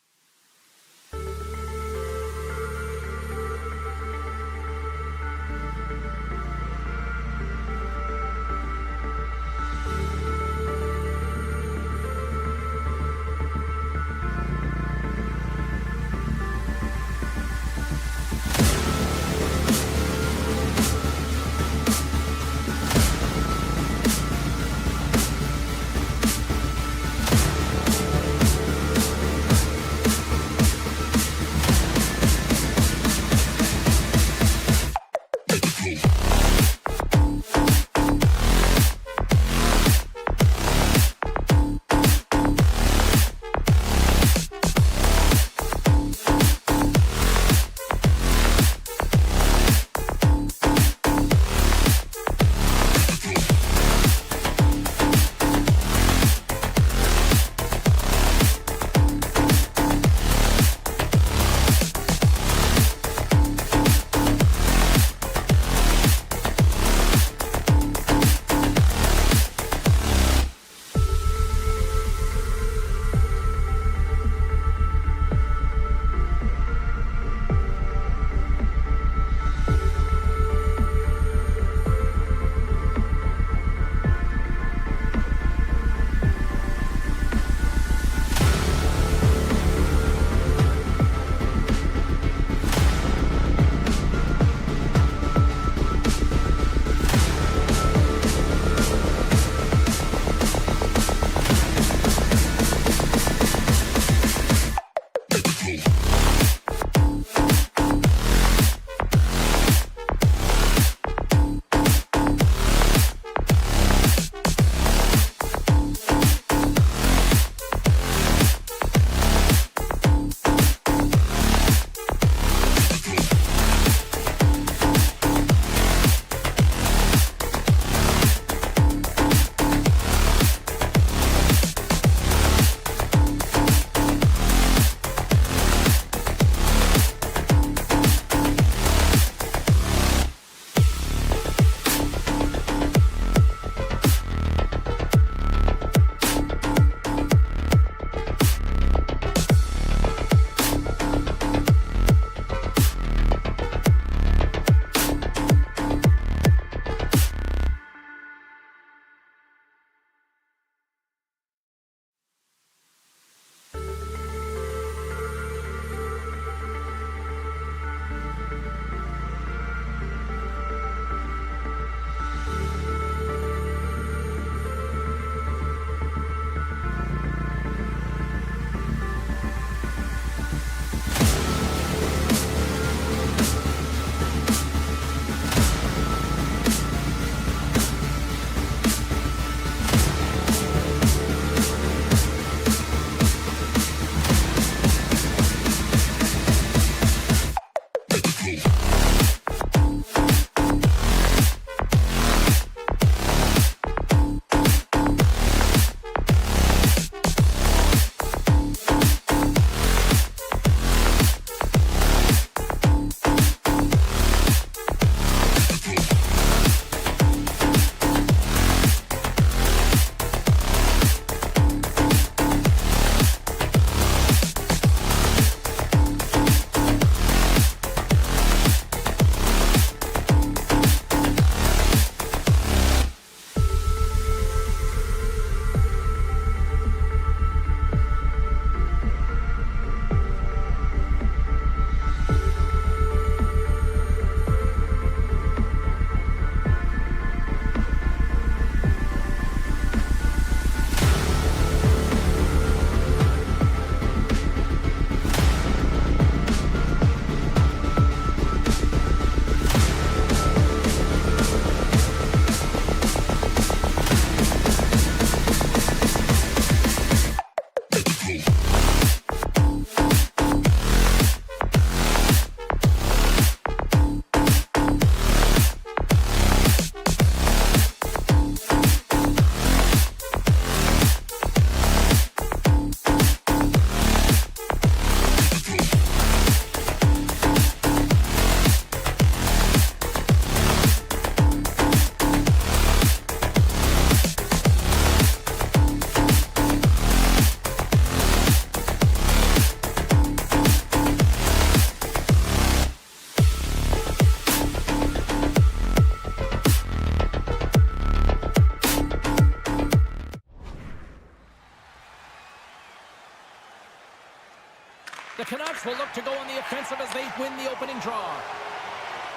Canucks will look to go on the offensive as they win the opening draw.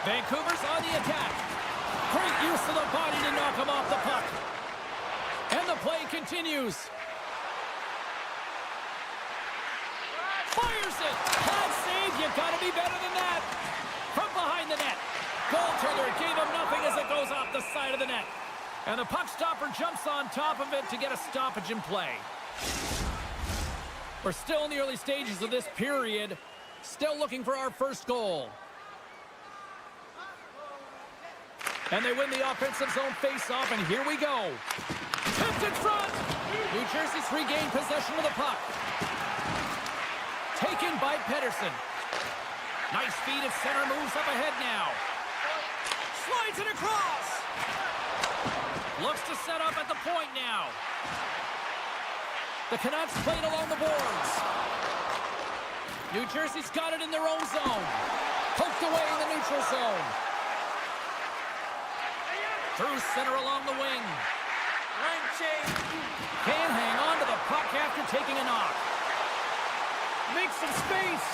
Vancouver's on the attack. Great use of the body to knock him off the puck. And the play continues. Fires it. Bad save. You got to be better than that. From behind the net. Goaltender gave him nothing as it goes off the side of the net. And the puck stopper jumps on top of it to get a stoppage in play. We're still in the early stages of this period. Still looking for our first goal. And they win the offensive zone face-off, and here we go. Tipped in front. New Jersey's regained possession of the puck. Taken by Pedersen. Nice feed at center, moves up ahead now. Slides it across. Looks to set up at the point now. The Canucks played along the boards. New Jersey's got it in their own zone. Poked away in the neutral zone. Through center along the wing. Can't hang on to the puck after taking a knock. Makes some space.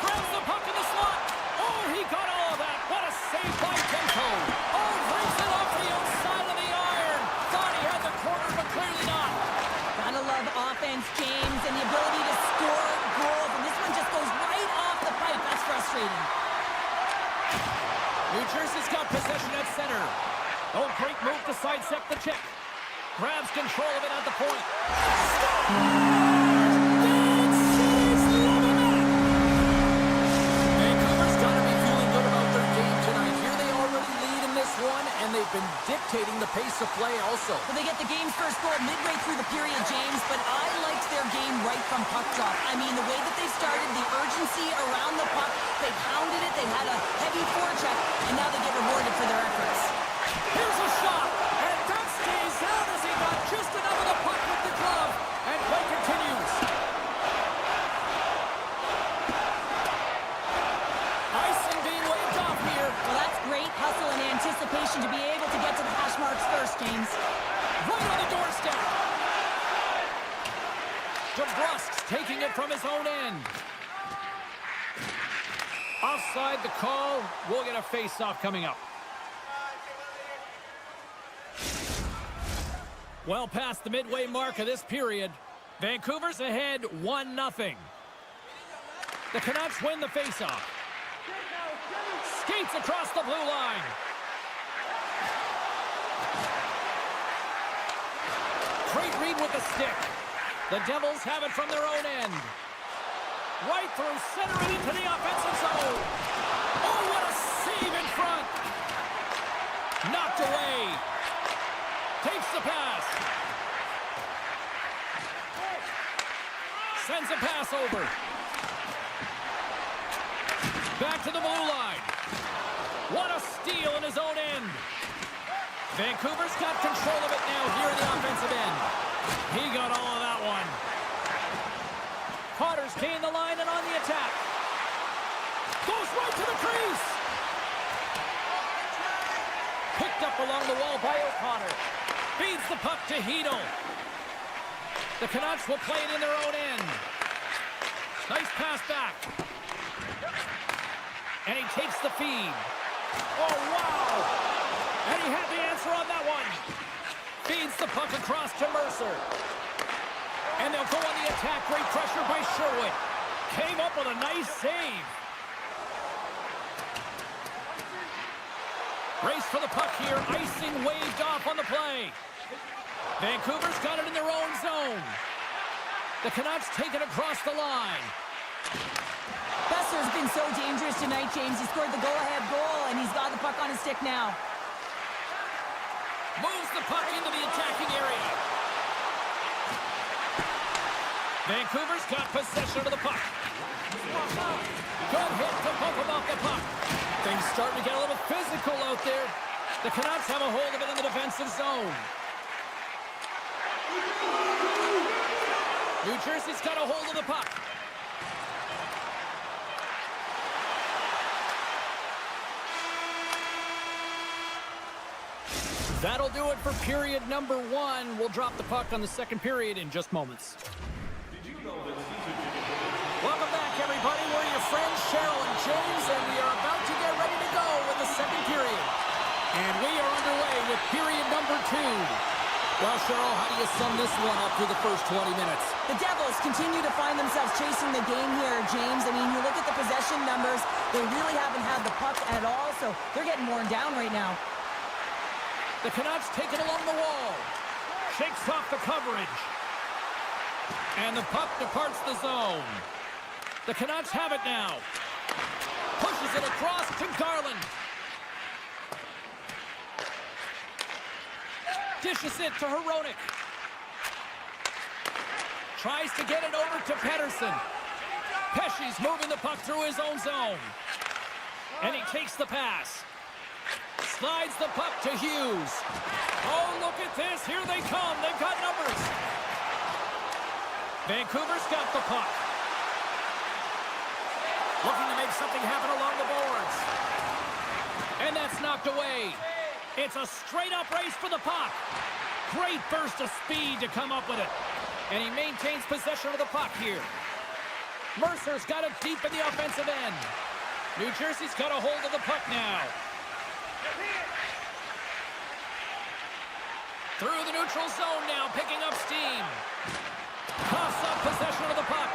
Grabs the puck in the slot. Oh, he got all of that. What a save by Tempo. Oh, brings it off the outside of the iron. Thought he had the corner, but clearly not. Gotta love offense, James, and the ability to score goals. And this one just goes right off the pipe. That's frustrating. New Jersey's got possession at center. Oh, great move to sidestep the check. Grabs control of it at the point. Vancouver's got to be feeling good about their game tonight. Here they already lead in this one, and they've been dictating the pace of play also. Well, they get the game's first goal midway through the period, James, but I liked their game right from puck drop. I mean, the way that they started, the urgency around the puck, they pounded it, they had a heavy forecheck, and now they get rewarded for their efforts. Here's a shot, and that stays out as he got just enough of the puck with the glove, and play continues. Icing being waved off here. Well, that's great hustle and anticipation to be able to get to the hash marks first, James. Right on the doorstep. DeBrusk's taking it from his own end. Offside the call. We'll get a face-off coming up. Well past the midway mark of this period. Vancouver's ahead 1-0. The Canucks win the face-off. Skates across the blue line. Great read with the stick. The Devils have it from their own end. Right through center and into the offensive zone. Oh, what a save in front. Knocked away. Takes the pass. Sends a pass over. Back to the blue line. What a steal in his own end. Vancouver's got control of it now here in the offensive end. He got all of that one. Potter's gained the line and on the attack. Goes right to the crease. Picked up along the wall by O'Connor. Feeds the puck to Hedel. The Canucks will play it in their own end. Nice pass back. And he takes the feed. Oh, wow. And he had the answer on that one. Feeds the puck across to Mercer. And they'll go on the attack. Great pressure by Sherwood. Came up with a nice save. Race for the puck here. Icing waved off on the play. Vancouver's got it in their own zone. The Canucks take it across the line. Besser's been so dangerous tonight, James. He scored the go-ahead goal, and he's got the puck on his stick now. Moves the puck into the attacking area. Vancouver's got possession of the puck. Good hit to bump him off the puck. Things starting to get a little physical out there. The Canucks have a hold of it in the defensive zone. New Jersey's got a hold of the puck. That'll do it for period number 1. We'll drop the puck on the second period in just moments. Welcome back everybody. We're your friends, Cheryl and James, and we are about to get ready to go with the second period. And we are underway with period number 2. Well, Cheryl, how do you sum this one up through the first 20 minutes? The Devils continue to find themselves chasing the game here, James. I mean, you look at the possession numbers, they really haven't had the puck at all, so they're getting worn down right now. The Canucks take it along the wall. Shakes off the coverage. And the puck departs the zone. The Canucks have it now. Pushes it across to Garland. Dishes it to Hronek. Tries to get it over to Pettersson. Pesce's moving the puck through his own zone. And he takes the pass. Slides the puck to Hughes. Oh, look at this. Here they come. They've got numbers. Vancouver's got the puck. Looking to make something happen along the boards. And that's knocked away. It's a straight-up race for the puck. Great burst of speed to come up with it. And he maintains possession of the puck here. Mercer's got it deep in the offensive end. New Jersey's got a hold of the puck now. Through the neutral zone now, picking up steam. Coughs up possession of the puck.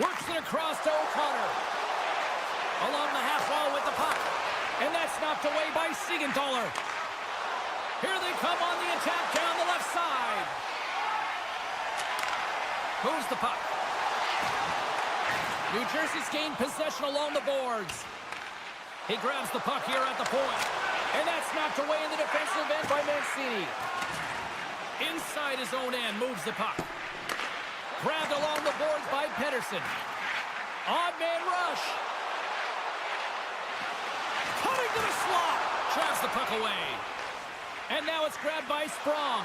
Works it across to O'Connor. Along the half wall with the puck. And that's knocked away by Siegenthaler. Here they come on the attack down the left side. Moves the puck. New Jersey's gained possession along the boards. He grabs the puck here at the point. And that's knocked away in the defensive end by Mancini. Inside his own end, moves the puck. Grabbed along the boards by Pettersson. Odd man rush. Cutting to the slot. Drives the puck away. And now it's grabbed by Sprong.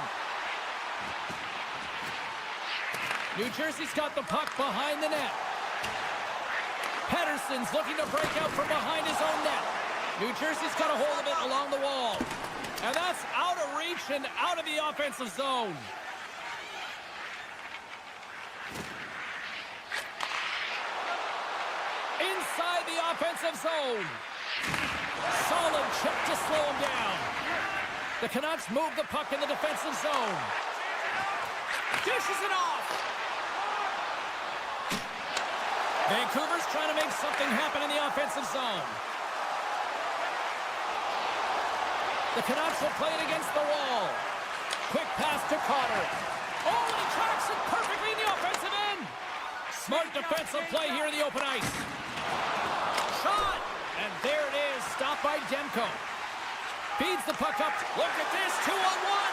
New Jersey's got the puck behind the net. Pettersson's looking to break out from behind his own net. New Jersey's got a hold of it along the wall. And that's out of reach and out of the offensive zone. Inside the offensive zone. Solid chip to slow him down. The Canucks move the puck in the defensive zone. Dishes it off. Vancouver's trying to make something happen in the offensive zone. The Canucks will play it against the wall. Quick pass to Cotter. Oh, and he tracks it perfectly in the offensive end. Smart defensive play here in the open ice. Shot! And there it is, stopped by Demko. Feeds the puck up. Look at this, 2-on-1.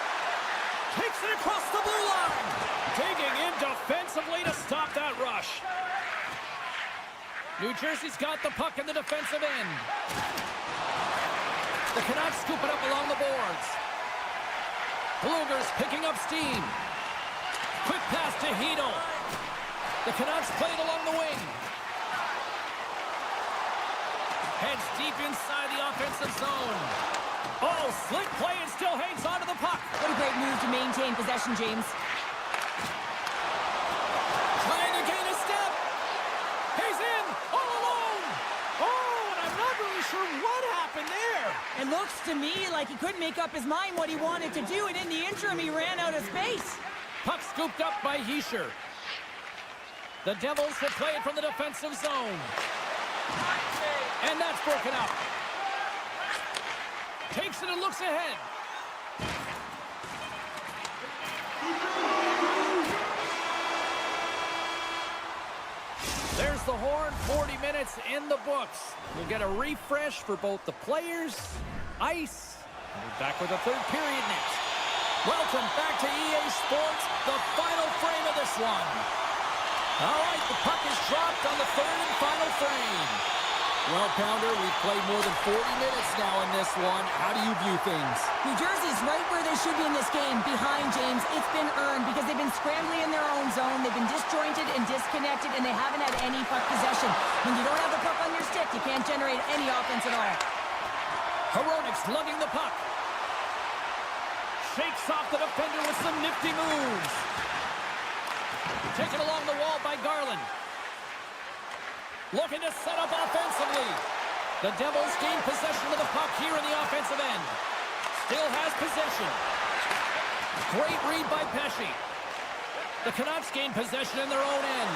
Takes it across the blue line. Digging in defensively to stop that rush. New Jersey's got the puck in the defensive end. The Canucks scoop it up along the boards. Blueger's picking up steam. Quick pass to Hedel. The Canucks play it along the wing. Heads deep inside the offensive zone. Oh, slick play and still hangs onto the puck. What a great move to maintain possession, James. Trying to gain a step. He's in, all alone. Oh, and I'm not really sure what happened there. It looks to me like he couldn't make up his mind what he wanted to do, and in the interim, he ran out of space. Puck scooped up by Hischier. The Devils will play it from the defensive zone. And that's broken up. Takes it and looks ahead. There's the horn, 40 minutes in the books. We'll get a refresh for both the players, ice, and we're back with a third period next. Welcome back to EA Sports, the final frame of this one. All right, the puck is dropped on the third and final frame. Well, Pounder, we've played more than 40 minutes now in this one. How do you view things? New Jersey's right where they should be in this game, behind James. It's been earned because they've been scrambling in their own zone. They've been disjointed and disconnected, and they haven't had any puck possession. When you don't have the puck on your stick, you can't generate any offense at all. Hronek's lugging the puck. Shakes off the defender with some nifty moves. Taken along the wall by Garland. Looking to set up offensively. The Devils gain possession of the puck here in the offensive end. Still has possession. Great read by Pesce. The Canucks gain possession in their own end.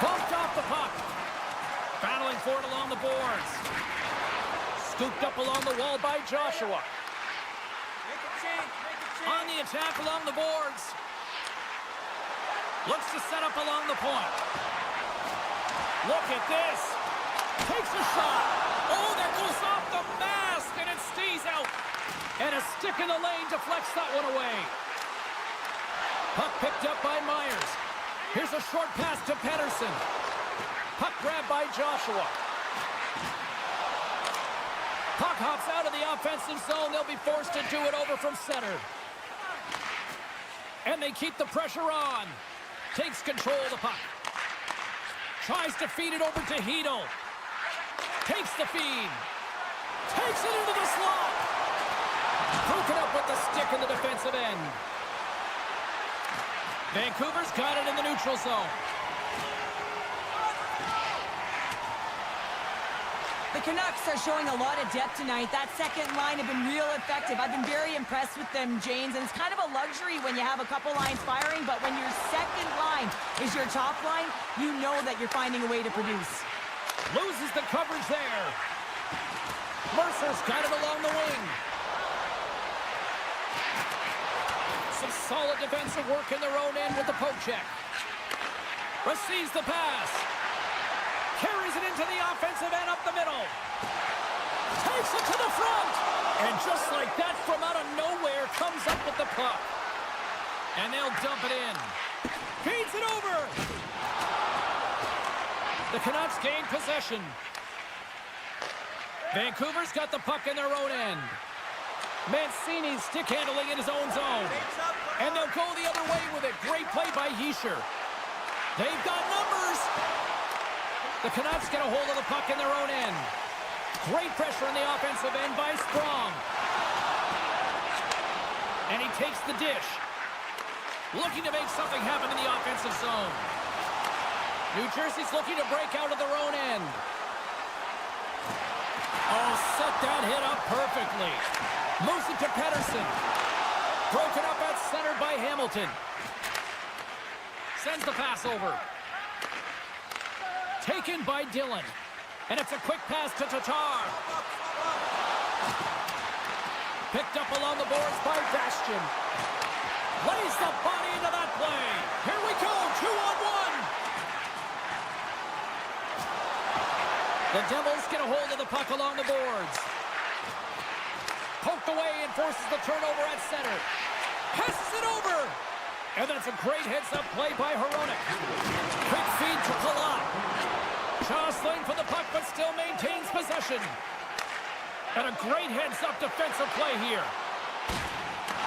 Bumped off the puck. Battling for it along the boards. Scooped up along the wall by Joshua. On the attack along the boards. Looks to set up along the point. Look at this. Takes a shot. Oh, that goes off the mask, and it stays out. And a stick in the lane deflects that one away. Puck picked up by Myers. Here's a short pass to Pettersson. Puck grabbed by Joshua. Puck hops out of the offensive zone. They'll be forced to do it over from center. And they keep the pressure on. Takes control of the puck. Tries to feed it over to Hedl. Takes the feed. Takes it into the slot. Broken up with the stick in the defensive end. Vancouver's got it in the neutral zone. The Canucks are showing a lot of depth tonight. That second line have been real effective. I've been very impressed with them, James. And it's kind of a luxury when you have a couple lines firing, but when your second line is your top line, you know that you're finding a way to produce. Loses the coverage there. Mercer's got it along the wing. Some solid defensive work in their own end with the poke check. Receives the pass. Carries it into the offensive end up the middle. Takes it to the front. And just like that, from out of nowhere, comes up with the puck. And they'll dump it in. Feeds it over. The Canucks gain possession. Vancouver's got the puck in their own end. Mancini's stick handling in his own zone. And they'll go the other way with it. Great play by Hischier. They've got numbers. The Canucks get a hold of the puck in their own end. Great pressure on the offensive end by Sprong. And he takes the dish. Looking to make something happen in the offensive zone. New Jersey's looking to break out of their own end. Oh, set that hit up perfectly. Moves it to Pettersson. Broken up at center by Hamilton. Sends the pass over. Taken by Dillon. And it's a quick pass to Tatar. Picked up along the boards by Bastian. Lays the body into that play. Here we go, 2-on-1. The Devils get a hold of the puck along the boards. Poked away and forces the turnover at center. Passes it over. And that's a great heads-up play by Hronek. Quick feed to Palat. Jostling for the puck, but still maintains possession. And a great heads-up defensive play here.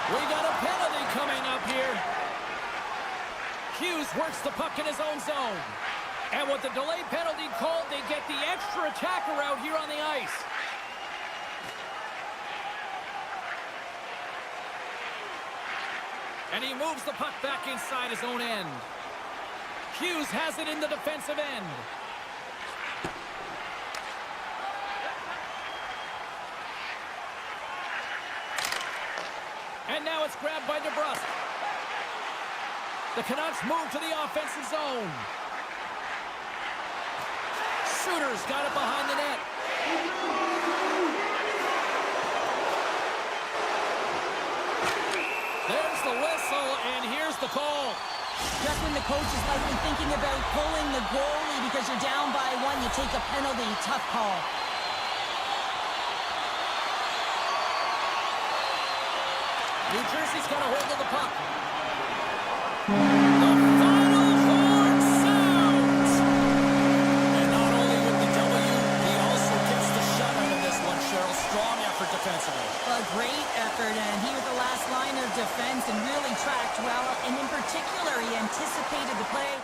We got a penalty coming up here. Hughes works the puck in his own zone. And with the delay penalty called, they get the extra attacker out here on the ice. And he moves the puck back inside his own end. Hughes has it in the defensive end. And now it's grabbed by DeBrusque. The Canucks move to the offensive zone. Suter's got it behind the net. There's the whistle, and here's the call. Just when the coach is likely thinking about pulling the goalie because you're down by one, you take a penalty. Tough call. New Jersey's got a hold of the puck. The final horn sounds! And not only with the W, he also gets the shutout of this one, Cheryl. Strong effort defensively. A great effort, and he was the last line of defense and really tracked well. And in particular, he anticipated the play.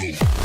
Let's go.